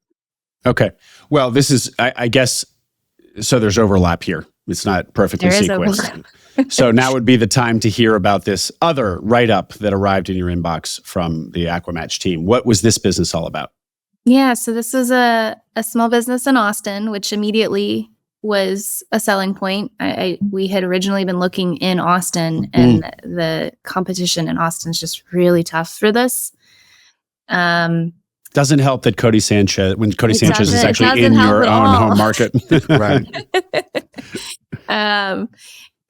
Okay. Well, this is, I guess, so there's overlap here. It's not perfectly sequenced. So now would be the time to hear about this other write-up that arrived in your inbox from the Aquamatch team. What was this business all about? Yeah, so this was a small business in Austin, which immediately was a selling point. We had originally been looking in Austin, and the competition in Austin is just really tough for this. Doesn't help that Cody Sanchez is actually in your own home market. Right.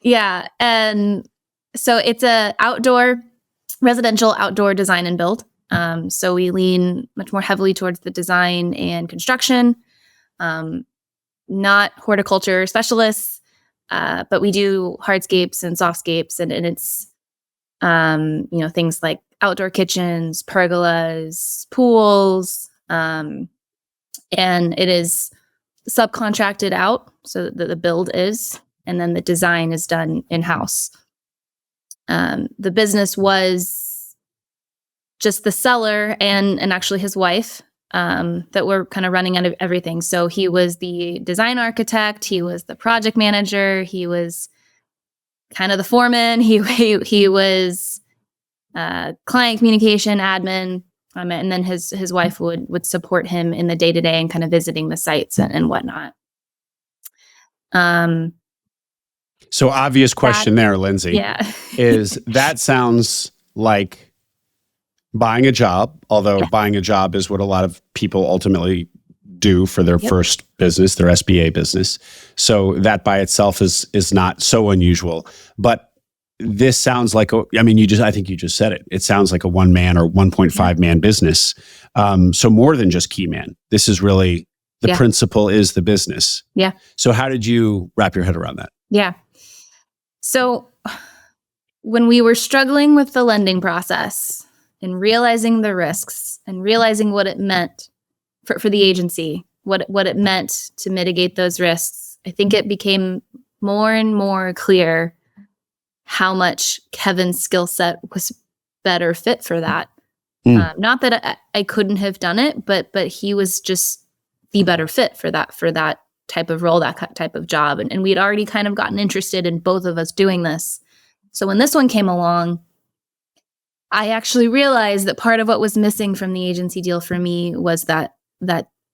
Yeah. And so it's a residential outdoor design and build. So we lean much more heavily towards the design and construction, not horticulture specialists, but we do hardscapes and softscapes, and it's, things like outdoor kitchens, pergolas, pools, and it is subcontracted out, so that the build is, and then the design is done in-house. The business was just the seller and actually his wife that were kind of running out of everything. So he was the design architect, he was the project manager, he was kind of the foreman, he was client communication, admin, and then his wife would support him in the day-to-day and kind of visiting the sites and whatnot. So obvious question there, Lindsay. Yeah. is that sounds like buying a job, although buying a job is what a lot of people ultimately do for their first business, their SBA business. So that by itself is not so unusual. But this sounds like I think you just said it. It sounds like a 1-man or 1.5 man business. So more than just key man. This is really the principle is the business. Yeah. So how did you wrap your head around that? Yeah. So when we were struggling with the lending process and realizing the risks and realizing what it meant for the agency, what it meant to mitigate those risks, I think it became more and more clear how much Kevin's skill set was better fit for that Not that I couldn't have done it, but he was just the better fit for that type of role, that type of job. And we'd already kind of gotten interested in both of us doing this. So when this one came along, I actually realized that part of what was missing from the agency deal for me was that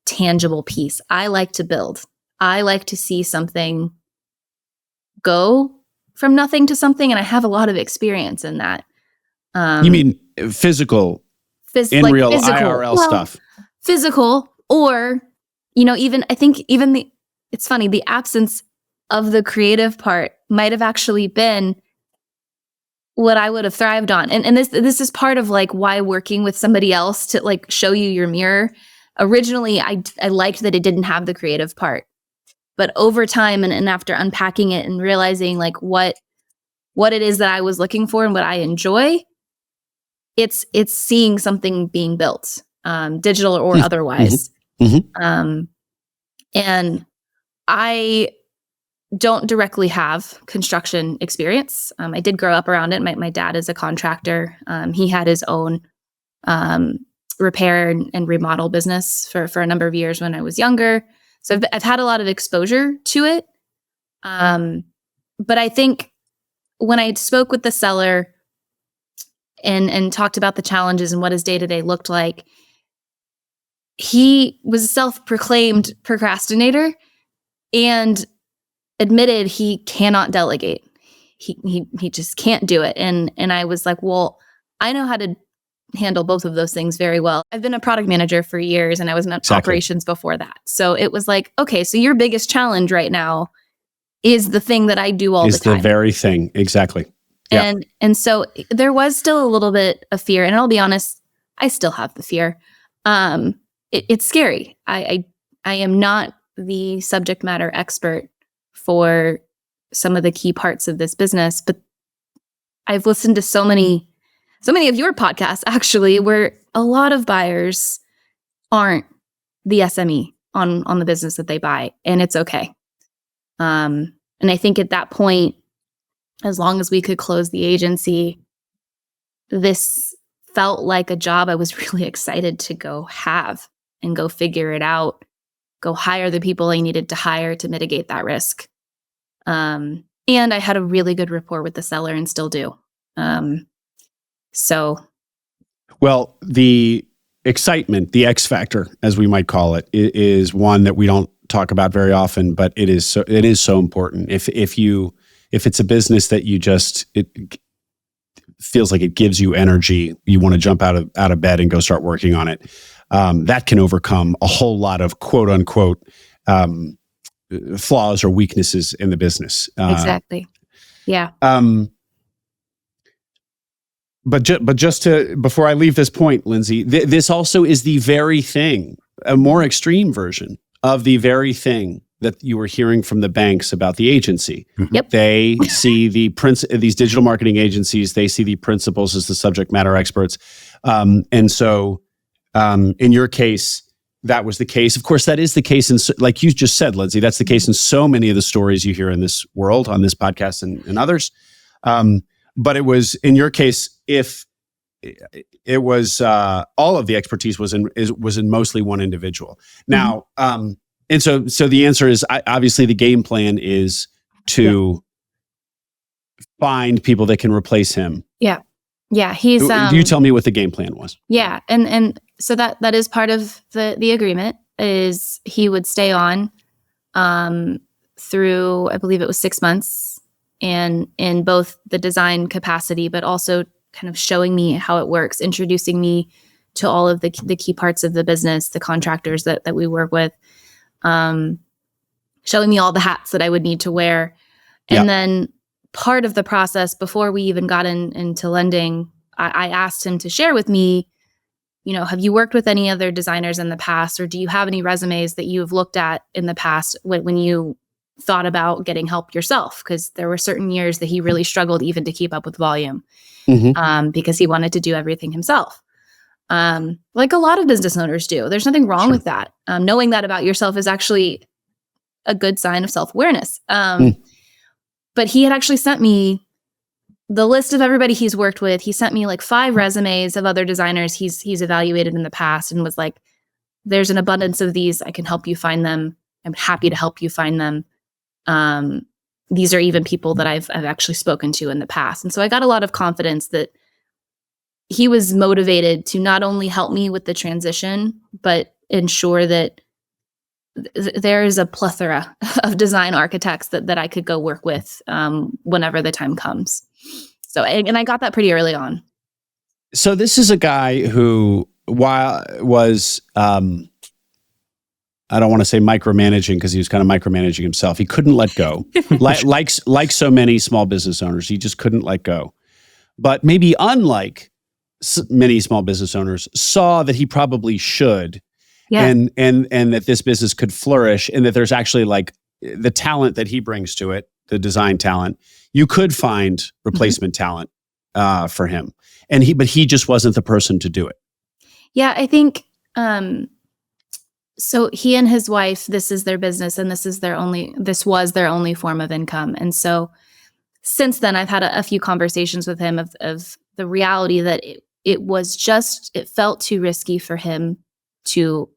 tangible piece. I like to build. I like to see something go from nothing to something, and I have a lot of experience in that. You mean physical, in like real physical, IRL stuff? Physical, or it's funny, the absence of the creative part might have actually been what I would have thrived on. And this is part of like why working with somebody else to like show you your mirror. Originally, I liked that it didn't have the creative part. But over time and after unpacking it and realizing like what it is that I was looking for and what I enjoy, it's seeing something being built, digital or otherwise. And I don't directly have construction experience. I did grow up around it. My dad is a contractor. He had his own repair and remodel business for a number of years when I was younger. So I've had a lot of exposure to it. But I think when I spoke with the seller and talked about the challenges and what his day-to-day looked like, he was a self-proclaimed procrastinator and admitted he cannot delegate. He just can't do it. And I was like, well, I know how to handle both of those things very well. I've been a product manager for years and I was in operations before that. So it was like, okay, so your biggest challenge right now is the thing that I do all the time. Is the very thing. Exactly. Yeah. And so there was still a little bit of fear. And I'll be honest, I still have the fear. It's scary. I am not the subject matter expert for some of the key parts of this business, but I've listened to so many of your podcasts actually, where a lot of buyers aren't the SME on the business that they buy, and it's okay. And I think at that point, as long as we could close the agency, this felt like a job I was really excited to go have and go figure it out, go hire the people I needed to hire to mitigate that risk. And I had a really good rapport with the seller and still do. Well, the excitement, the X factor, as we might call it, is one that we don't talk about very often, but it is so important. If it's a business that it feels like it gives you energy, you want to jump out of bed and go start working on it. That can overcome a whole lot of quote unquote flaws or weaknesses in the business. Exactly. Yeah. But just before I leave this point, Lindsay, this also is the very thing, a more extreme version of the very thing that you were hearing from the banks about the agency. Yep. They see these digital marketing agencies, they see the principals as the subject matter experts. And so in your case, that was the case. Of course, that is the case. Like you just said, Lindsay, that's the case in so many of the stories you hear in this world, on this podcast and others. But it was, in your case, if it was all of the expertise was in mostly one individual. Now, and so the answer is, obviously the game plan is to find people that can replace him. Yeah. Yeah. He's you tell me what the game plan was. Yeah. And so that is part of the agreement, is he would stay on through, I believe it was 6 months, and in both the design capacity, but also kind of showing me how it works, introducing me to all of the key parts of the business, the contractors that we work with, showing me all the hats that I would need to wear. And then part of the process, before we even got into lending, I asked him to share with me, have you worked with any other designers in the past, or do you have any resumes that you've looked at in the past when you thought about getting help yourself? Because there were certain years that he really struggled even to keep up with volume, because he wanted to do everything himself. Like a lot of business owners do. There's nothing wrong with that. Knowing that about yourself is actually a good sign of self-awareness. But he had actually sent me the list of everybody he's worked with, he sent me like 5 resumes of other designers he's evaluated in the past and was like, there's an abundance of these. I can help you find them. I'm happy to help you find them. These are even people that I've actually spoken to in the past. And so I got a lot of confidence that he was motivated to not only help me with the transition, but ensure that there is a plethora of design architects that I could go work with whenever the time comes. So, and I got that pretty early on. So this is a guy who, while was, I don't want to say micromanaging because he was kind of micromanaging himself. He couldn't let go. like so many small business owners, he just couldn't let go. But maybe unlike many small business owners, saw that he probably should. Yeah. And that this business could flourish, and that there's actually like the talent that he brings to it, the design talent, you could find replacement talent for him. But he just wasn't the person to do it. Yeah, I think so he and his wife, this is their business, and this was their only form of income. And so since then I've had a few conversations with him of the reality that it felt too risky for him to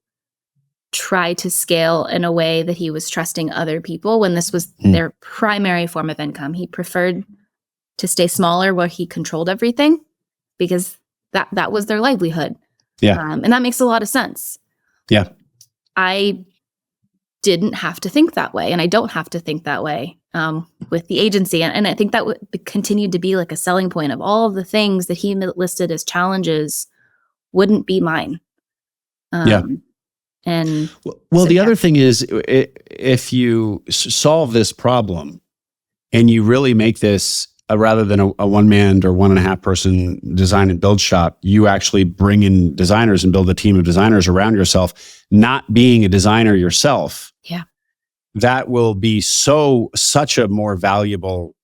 try to scale in a way that he was trusting other people when this was their primary form of income. He preferred to stay smaller where he controlled everything because that was their livelihood. Yeah. And that makes a lot of sense. Yeah. I didn't have to think that way, and I don't have to think that way with the agency. And I think that continued to be like a selling point of all of the things that he listed as challenges wouldn't be mine. Yeah. And well, the other thing is, if you solve this problem and you really make this rather than a one-man or 1.5 person design and build shop, you actually bring in designers and build a team of designers around yourself, not being a designer yourself. Yeah. That will be such a more valuable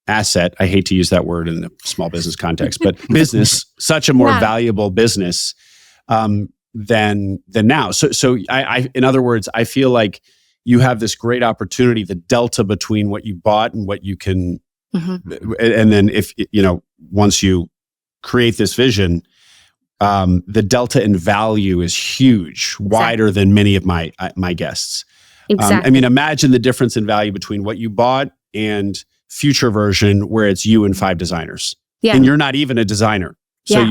asset. I hate to use that word in the small business context, but business, such a more valuable business than now. So I, in other words, I feel like you have this great opportunity, the delta between what you bought and what you can, and then if, once you create this vision, the delta in value is huge, wider than many of my guests. Exactly. I mean, imagine the difference in value between what you bought and future version where it's you and 5 designers. Yeah. And you're not even a designer. So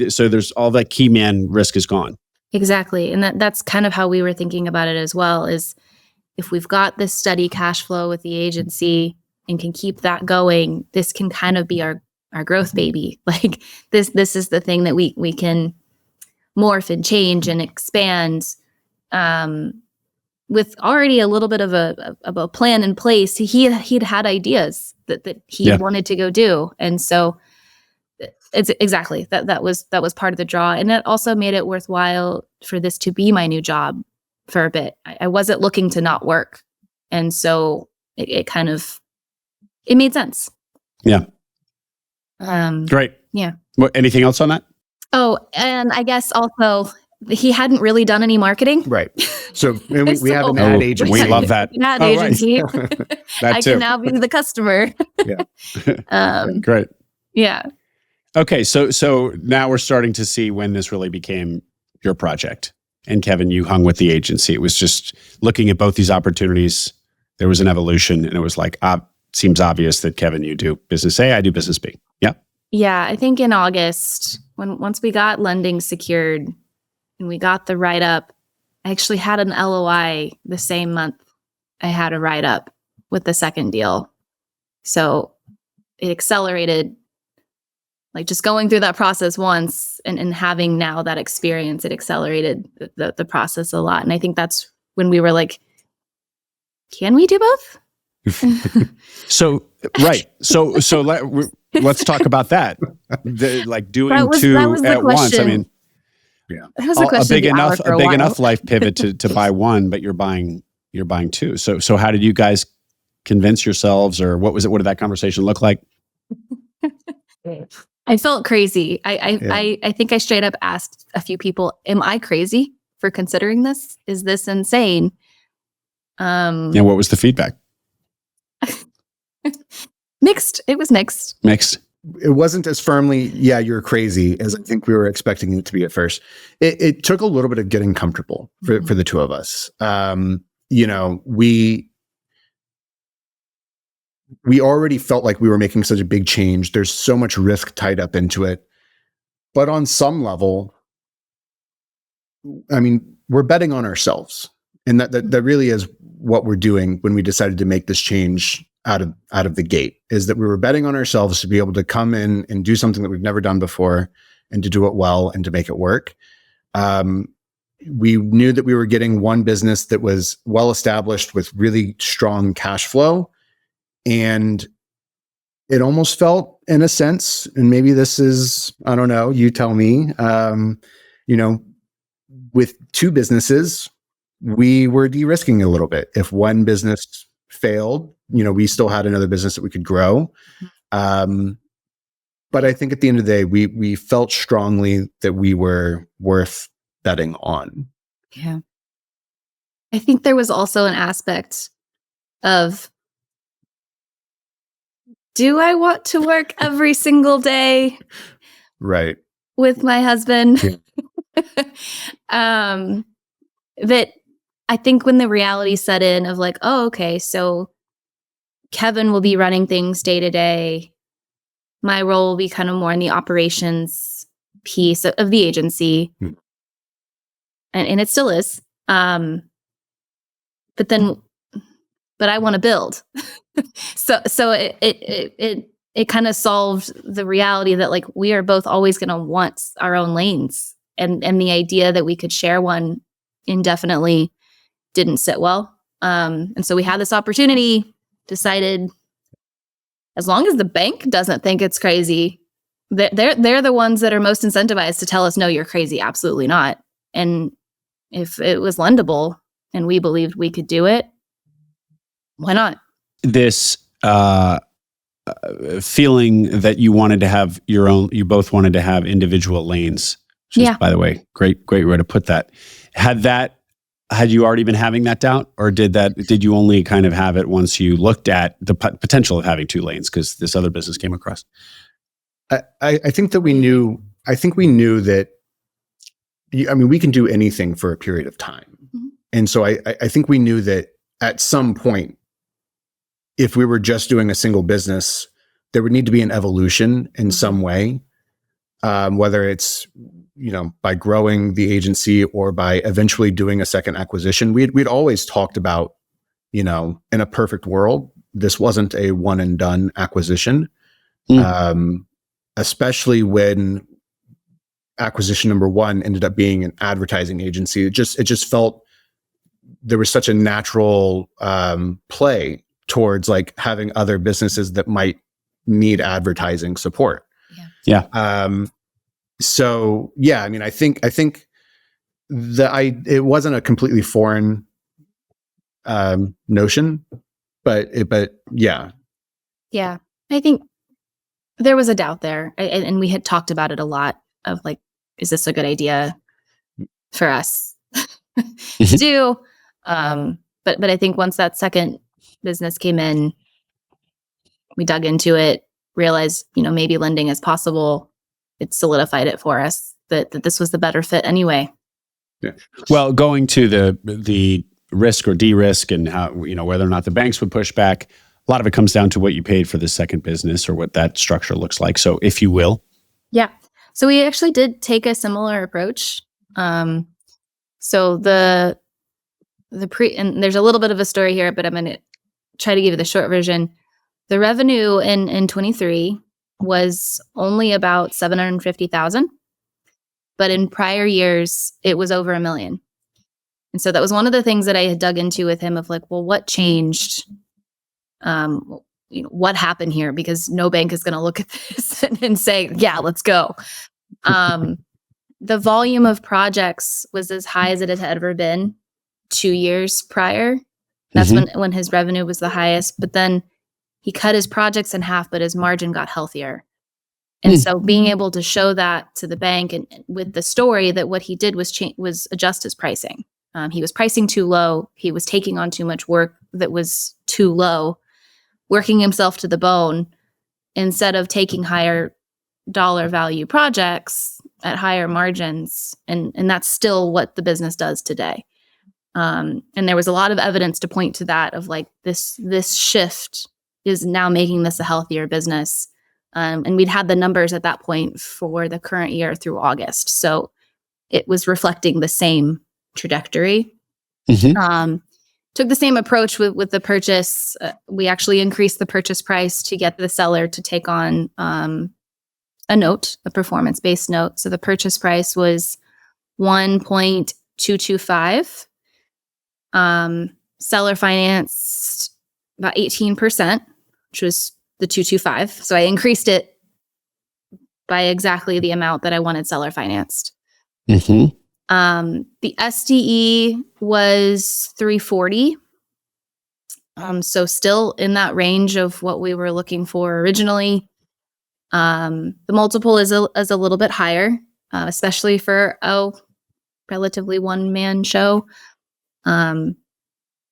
so there's all that key man risk is gone. Exactly. And that's kind of how we were thinking about it as well, is if we've got this steady cash flow with the agency and can keep that going, this can kind of be our growth baby. Like this is the thing that we can morph and change and expand with already a little bit of a plan in place. He'd had ideas that he wanted to go do. And so it's exactly that was part of the draw. And it also made it worthwhile for this to be my new job for a bit. I wasn't looking to not work. And so it kind of, it made sense. Yeah. Great. Yeah. Anything else on that? Oh, and I guess also he hadn't really done any marketing. Right. So we have an ad agency. We love that. Ad agency. Right. I can now be the customer. Yeah. Great. Yeah. Okay. So now we're starting to see when this really became your project. And Kevin, you hung with the agency. It was just looking at both these opportunities. There was an evolution, and it was like, seems obvious that Kevin, you do business A, I do business B. Yeah. Yeah. I think in August, once we got lending secured and we got the write-up, I actually had an LOI the same month I had a write-up with the second deal. So it accelerated, like just going through that process once and having now that experience, it accelerated the process a lot. And I think that's when we were like, can we do both? So, right. So let's talk about that. Doing two at once. I mean, yeah, that was a big enough life pivot to buy one, but you're buying two. So how did you guys convince yourselves, or what was it? What did that conversation look like? I felt crazy. I think I straight up asked a few people, "Am I crazy for considering this? Is this insane?" And what was the feedback? Mixed. It was mixed. Mixed. It wasn't as firmly, yeah, you're crazy, as I think we were expecting it to be at first. It took a little bit of getting comfortable for the two of us. We already felt like we were making such a big change. There's so much risk tied up into it. But on some level, I mean, we're betting on ourselves. And that really is what we're doing when we decided to make this change out of the gate, is that we were betting on ourselves to be able to come in and do something that we've never done before and to do it well and to make it work. We knew that we were getting one business that was well established with really strong cash flow. And it almost felt, in a sense, and maybe this is, I don't know, you tell me, with two businesses, we were de-risking a little bit. If one business failed, we still had another business that we could grow. But I think at the end of the day, we felt strongly that we were worth betting on. Yeah. I think there was also an aspect of, do I want to work every single day? Right. With my husband? Yeah. That I think when the reality set in of like, oh, okay, so Kevin will be running things day to day. My role will be kind of more in the operations piece of the agency. And it still is. But I want to build. So it kind of solved the reality that like we are both always going to want our own lanes, and the idea that we could share one indefinitely didn't sit well. And so we had this opportunity, decided as long as the bank doesn't think it's crazy, they're the ones that are most incentivized to tell us, no, you're crazy. Absolutely not. And if it was lendable and we believed we could do it, why not? This feeling that you wanted to have you both wanted to have individual lanes. Which is, by the way, great way to put that. Had you already been having that doubt, or did you only kind of have it once you looked at the potential of having two lanes because this other business came across? I think that we knew that, we can do anything for a period of time. Mm-hmm. And so I think we knew that at some point, if we were just doing a single business, there would need to be an evolution in some way, whether it's, by growing the agency or by eventually doing a second acquisition. We'd always talked about, in a perfect world, this wasn't a one and done acquisition, especially when acquisition number one ended up being an advertising agency. It just felt there was such a natural play towards like having other businesses that might need advertising support. Yeah. So yeah, I think it wasn't a completely foreign notion, but yeah. Yeah. I think there was a doubt there, and we had talked about it a lot of like, is this a good idea for us to do? But I think once that second business came in, we dug into it, realized, maybe lending is possible. It solidified it for us that this was the better fit anyway. Yeah. Well, going to the risk or de-risk and how, whether or not the banks would push back, a lot of it comes down to what you paid for the second business or what that structure looks like. So if you will. Yeah. So we actually did take a similar approach. So the and there's a little bit of a story here, but I'm going to try to give you the short version. The revenue in 23 was only about $750,000, but in prior years it was over $1 million. And so that was one of the things that I had dug into with him of like, well, what changed? What happened here? Because no bank is going to look at this and say, yeah, let's go. The volume of projects was as high as it had ever been 2 years prior. That's when his revenue was the highest. But then he cut his projects in half, but his margin got healthier. And so being able to show that to the bank and with the story that what he did was adjust his pricing. He was pricing too low. He was taking on too much work that was too low, working himself to the bone. instead of taking higher dollar value projects at higher margins, and that's still what the business does today. And there was a lot of evidence to point to that, of like this shift is now making this a healthier business. And we'd had the numbers at that point for the current year through August. So it was reflecting the same trajectory. Took the same approach with the purchase. We actually increased the purchase price to get the seller to take on a note, a performance-based note. So the purchase price was 1.225. Seller financed about 18%, which was the 225. So I increased it by exactly the amount that I wanted seller financed. The SDE was 340. So still in that range of what we were looking for originally. The multiple is a little bit higher, especially for a relatively one-man show.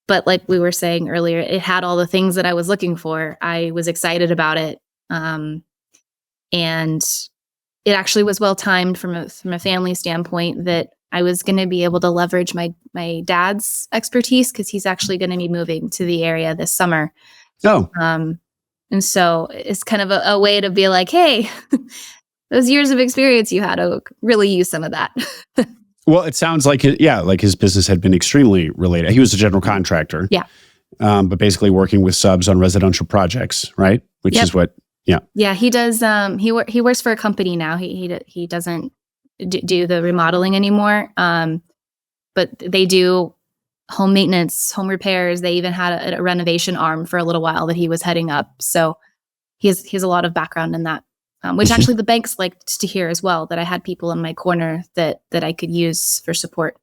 But like we were saying earlier, it had all the things that I was looking for. I was excited about it. And it actually was well timed from a family standpoint, that I was going to be able to leverage my dad's expertise, because he's actually going to be moving to the area this summer. Oh. And so it's kind of a way to be like, hey, those years of experience you had, to really use some of that. Well, it sounds like like his business had been extremely related. He was a general contractor. Yeah. But basically working with subs on residential projects, right? Which is what. Yeah. Yeah. He does. He works for a company now. He doesn't do the remodeling anymore. But they do home maintenance, home repairs. They even had a renovation arm for a little while that he was heading up. So he has a lot of background in that. Which actually the banks liked to hear as well, that I had people in my corner that I could use for support.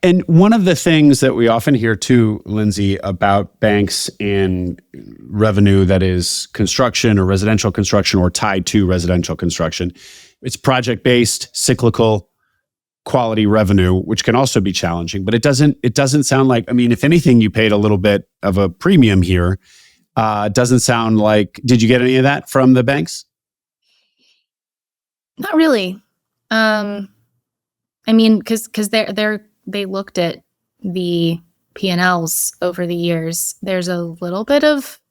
And one of the things that we often hear too, Lindsay, about banks and revenue that is construction or residential construction or tied to residential construction, it's project-based, cyclical, quality revenue, which can also be challenging. But it doesn't sound like, I mean, if anything, you paid a little bit of a premium here. Doesn't sound like, did you get any of that from the banks? Not really. I mean, because they looked at the P&Ls over the years. There's a little bit of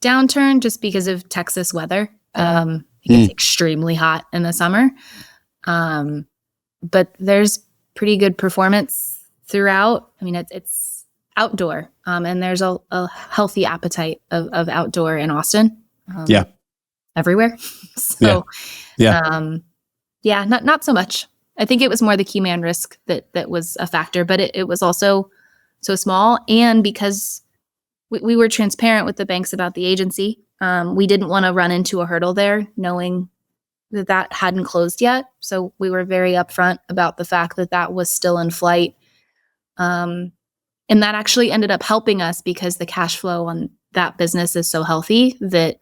downturn just because of Texas weather. It gets extremely hot in the summer. But there's pretty good performance throughout. I mean, it's outdoor, and there's a healthy appetite of outdoor in Austin. Everywhere. So, not so much. I think it was more the key man risk that was a factor, but it was also so small. And because we were transparent with the banks about the agency, we didn't want to run into a hurdle there, knowing that hadn't closed yet. So we were very upfront about the fact that was still in flight. And that actually ended up helping us, because the cash flow on that business is so healthy that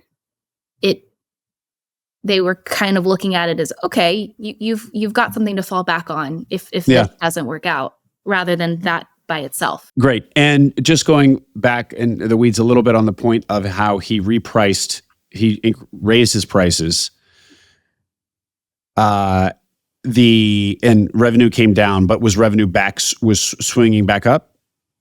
they were kind of looking at it as, okay, you've got something to fall back on if this doesn't work out, rather than that by itself. Great. And just going back in the weeds a little bit on the point of how he raised his prices. And revenue came down, but was revenue was swinging back up?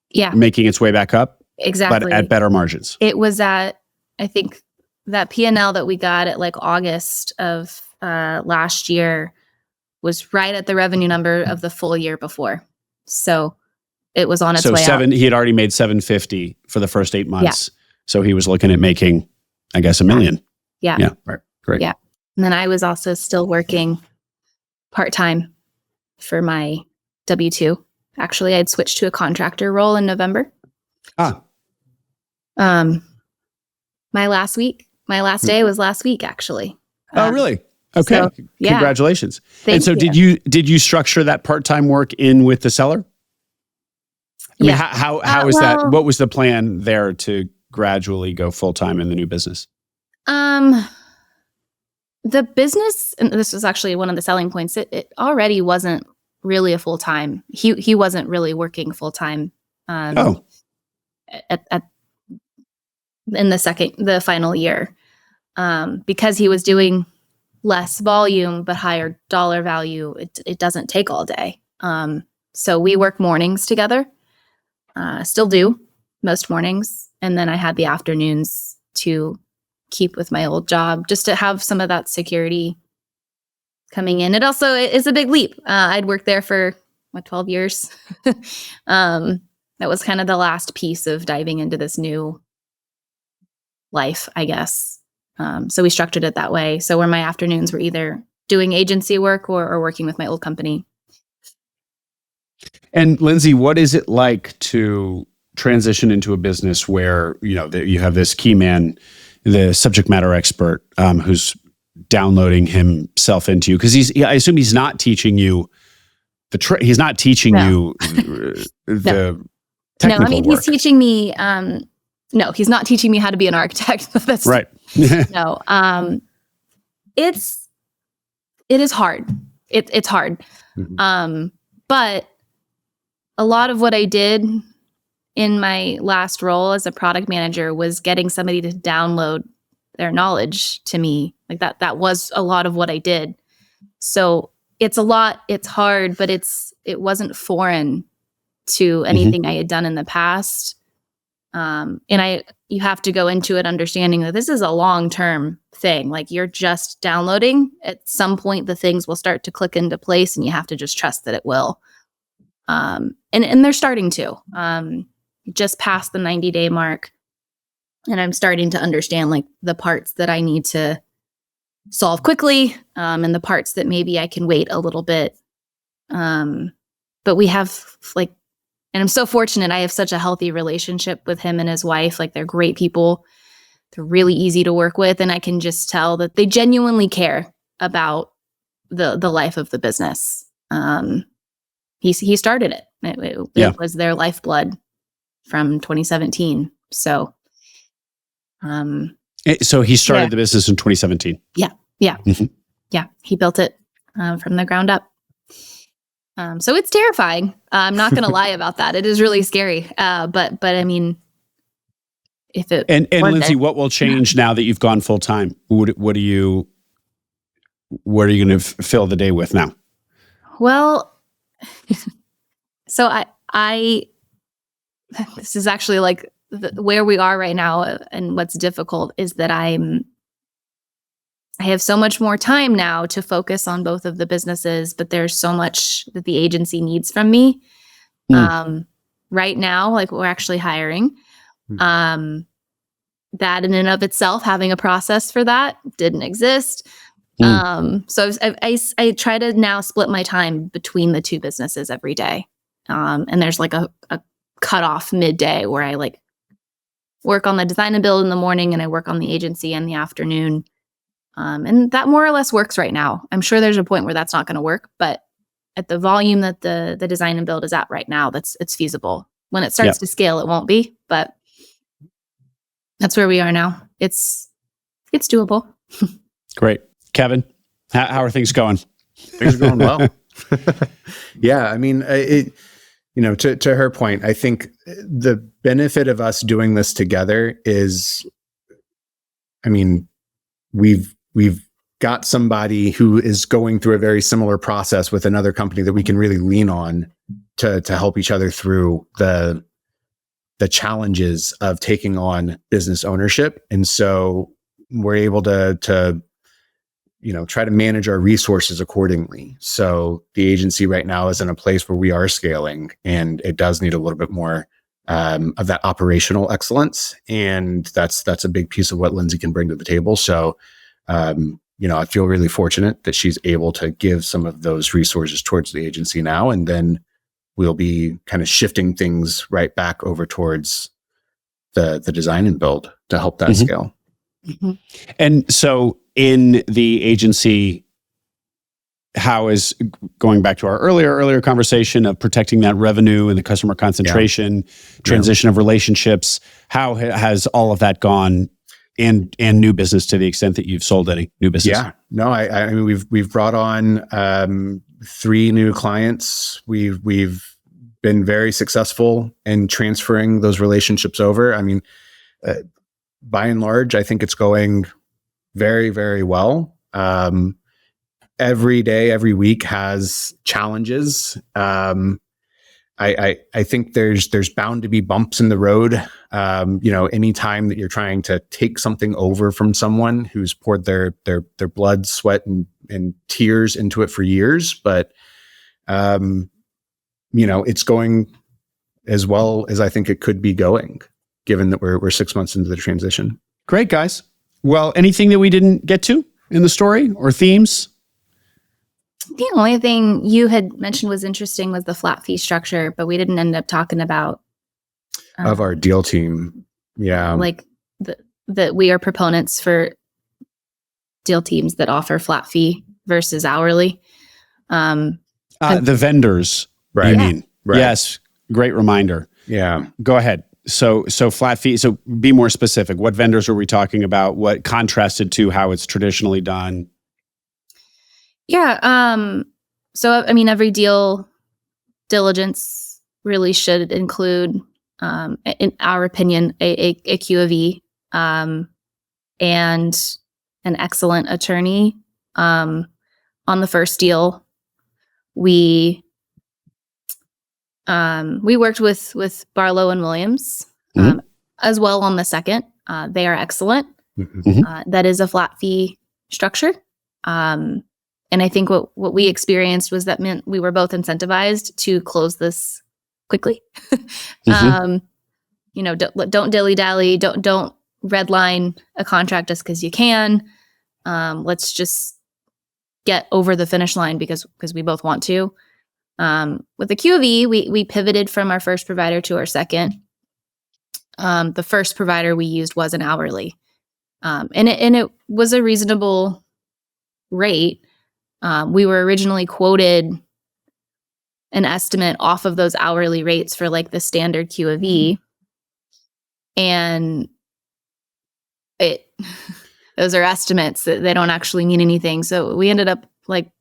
Yeah. Making its way back up? Exactly. But at better margins. It was at, I think, that P&L that we got at like August of last year was right at the revenue number of the full year before. So it was on its way out. He had already made $750 for the first 8 months. Yeah. So he was looking at making, I guess, $1 million. Yeah. Yeah. Right. Great. Yeah. And then I was also still working part-time for my W-2. Actually, I'd switched to a contractor role in November. My last day was last week, actually. Oh, really? Okay. So, yeah. Congratulations. Thank you. Did you structure that part-time work in with the seller? I mean, how is that? What was the plan there to gradually go full-time in the new business? The business, and this was actually one of the selling points, it already wasn't really a full-time. He wasn't really working full-time at in the final year, because he was doing less volume but higher dollar value. It doesn't take all day. So we work mornings together, still do most mornings. And then I had the afternoons to keep with my old job just to have some of that security coming in. It also is a big leap. I'd worked there for 12 years. That was kind of the last piece of diving into this new life, I guess. So we structured it that way. So where my afternoons were either doing agency work or working with my old company. And Lindsay, what is it like to transition into a business where, you have this key man, the subject matter expert, who's downloading himself into you? Because I assume he's not teaching you he's not teaching you the technical I mean, work. he's teaching me, no, he's not teaching me how to be an architect. That's right. No, it is hard. It's hard. Mm-hmm. But a lot of what I did in my last role as a product manager was getting somebody to download their knowledge to me. Like that was a lot of what I did. So it's a lot, it's hard, but it wasn't foreign to anything I had done in the past. And you have to go into it understanding that this is a long-term thing. Like you're just downloading. At some point, the things will start to click into place, and you have to just trust that it will. And they're starting to. Just past the 90-day mark, and I'm starting to understand like the parts that I need to solve quickly, and the parts that maybe I can wait a little bit. But we have and I'm so fortunate. I have such a healthy relationship with him and his wife. Like they're great people. They're really easy to work with. And I can just tell that they genuinely care about the life of the business. He started it. It was their lifeblood from 2017. So he started the business in 2017. Yeah. Mm-hmm. Yeah. He built it from the ground up. So it's terrifying. I'm not going to lie about that. It is really scary. But I mean, if it and Lindsay, what will change now that you've gone full time? What are you going to fill the day with now? Well, so I this is actually like where we are right now, and what's difficult is that I have so much more time now to focus on both of the businesses, but there's so much that the agency needs from me. Right now, like we're actually hiring. That in and of itself, having a process for that didn't exist. So I try to now split my time between the two businesses every day. And there's like a cutoff midday where I like work on the design and build in the morning, and I work on the agency in the afternoon. And that more or less works right now. I'm sure there's a point where that's not going to work, but at the volume that the design and build is at right now, it's feasible. When it starts to scale, it won't be, but that's where we are now. It's doable. Great. Kevin, how are things going? Things are going well. Yeah. I mean, to her point, I think the benefit of us doing this together is, I mean, we've got somebody who is going through a very similar process with another company that we can really lean on to help each other through the challenges of taking on business ownership. And so we're able to try to manage our resources accordingly. So the agency right now is in a place where we are scaling, and it does need a little bit more of that operational excellence. And that's a big piece of what Lindsay can bring to the table. So, I feel really fortunate that she's able to give some of those resources towards the agency now, and then we'll be kind of shifting things right back over towards the design and build to help that scale. Mm-hmm. And so in the agency, how is, going back to our earlier conversation of protecting that revenue and the customer concentration, transition of relationships, how has all of that gone, and new business, to the extent that you've sold any new business? Yeah, no, I mean, we've brought on 3 new clients. We've been very successful in transferring those relationships over. I mean, by and large, I think it's going very, very well. Every day, every week has challenges. I think there's bound to be bumps in the road. Anytime that you're trying to take something over from someone who's poured their blood, sweat, and tears into it for years, but it's going as well as I think it could be going, given that we're 6 months into the transition. Great, guys. Well, anything that we didn't get to in the story or themes? The only thing you had mentioned was interesting was the flat fee structure, but we didn't end up talking about of our deal team. Yeah. Like that we are proponents for deal teams that offer flat fee versus hourly. The vendors, right? You mean? Right. Yes. Great reminder. Yeah. Go ahead. So flat fee. So be more specific. What vendors are we talking about? What contrasted to how it's traditionally done? Yeah. So, I mean, every deal diligence really should include, in our opinion, a Q of E, and an excellent attorney. On the first deal, we worked with Barlow and Williams, as well on the second. They are excellent. That is a flat fee structure. And I think what we experienced was that meant we were both incentivized to close this quickly. Don't dilly-dally, don't redline a contract just because you can. Let's just get over the finish line because we both want to. With the Q of E, we pivoted from our first provider to our second. The first provider we used was an hourly. And it was a reasonable rate. We were originally quoted an estimate off of those hourly rates for like the standard Q of E. And those are estimates that they don't actually mean anything. So we ended up like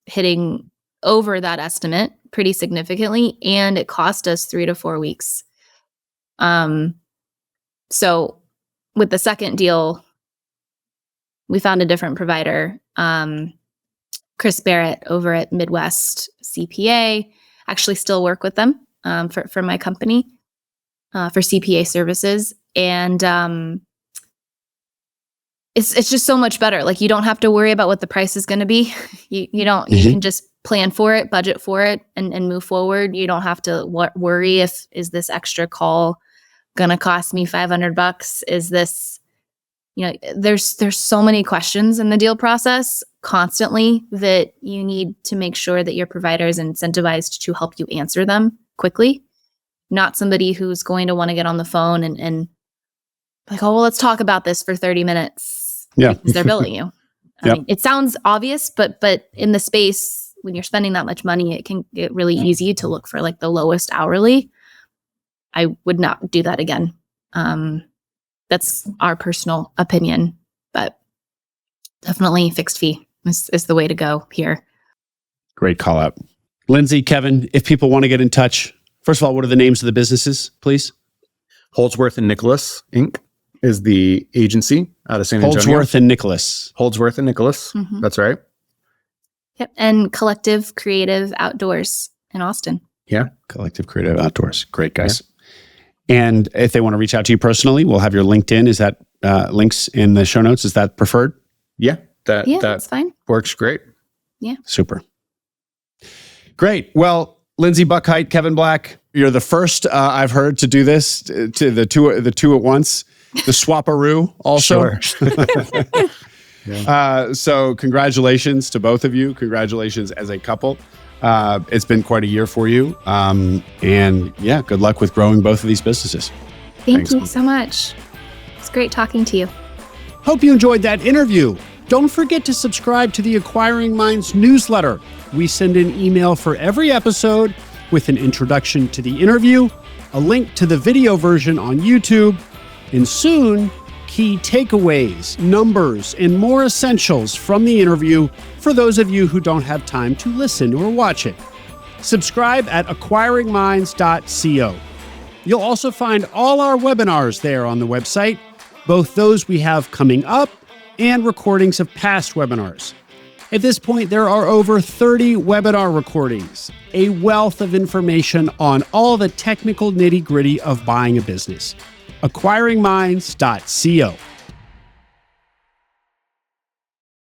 hitting over that estimate pretty significantly, and it cost us 3 to 4 weeks. So with the second deal, we found a different provider. Chris Barrett over at Midwest CPA, actually still work with them for my company for CPA services. And it's just so much better. Like you don't have to worry about what the price is going to be. You can just plan for it, budget for it, and move forward. You don't have to worry is this extra call going to cost me $500? Is this, there's so many questions in the deal process constantly that you need to make sure that your provider is incentivized to help you answer them quickly, not somebody who's going to want to get on the phone and like, oh, well, let's talk about this for 30 minutes. Yeah. Because they're billing you. I mean, it sounds obvious, but in the space, when you're spending that much money, it can get really easy to look for like the lowest hourly. I would not do that again. That's our personal opinion, but definitely fixed fee is the way to go here. Great call out. Lindsay, Kevin, if people want to get in touch, first of all, what are the names of the businesses, please? Holdsworth and Nicholas, Inc. is the agency out of San Antonio. Holdsworth and Nicholas. Holdsworth and Nicholas. Mm-hmm. That's right. Yep. And Collective Creative Outdoors in Austin. Yeah. Collective Creative Outdoors. Great, guys. Yeah. And if they want to reach out to you personally, we'll have your LinkedIn. Is that links in the show notes? Is that preferred? Yeah. That's fine. Works great. Yeah. Super. Great. Well, Lindsay Buckheit, Kevin Black, you're the first I've heard to do this, to the two at once, the swap-a-roo also. Sure. Yeah. So congratulations to both of you. Congratulations as a couple. It's been quite a year for you. And yeah, good luck with growing both of these businesses. Thanks you so much. It's great talking to you. Hope you enjoyed that interview. Don't forget to subscribe to the Acquiring Minds newsletter. We send an email for every episode with an introduction to the interview, a link to the video version on YouTube, and soon, key takeaways, numbers, and more essentials from the interview for those of you who don't have time to listen or watch it. Subscribe at acquiringminds.co. You'll also find all our webinars there on the website, both those we have coming up and recordings of past webinars. At this point, there are over 30 webinar recordings, a wealth of information on all the technical nitty-gritty of buying a business. acquiringminds.co.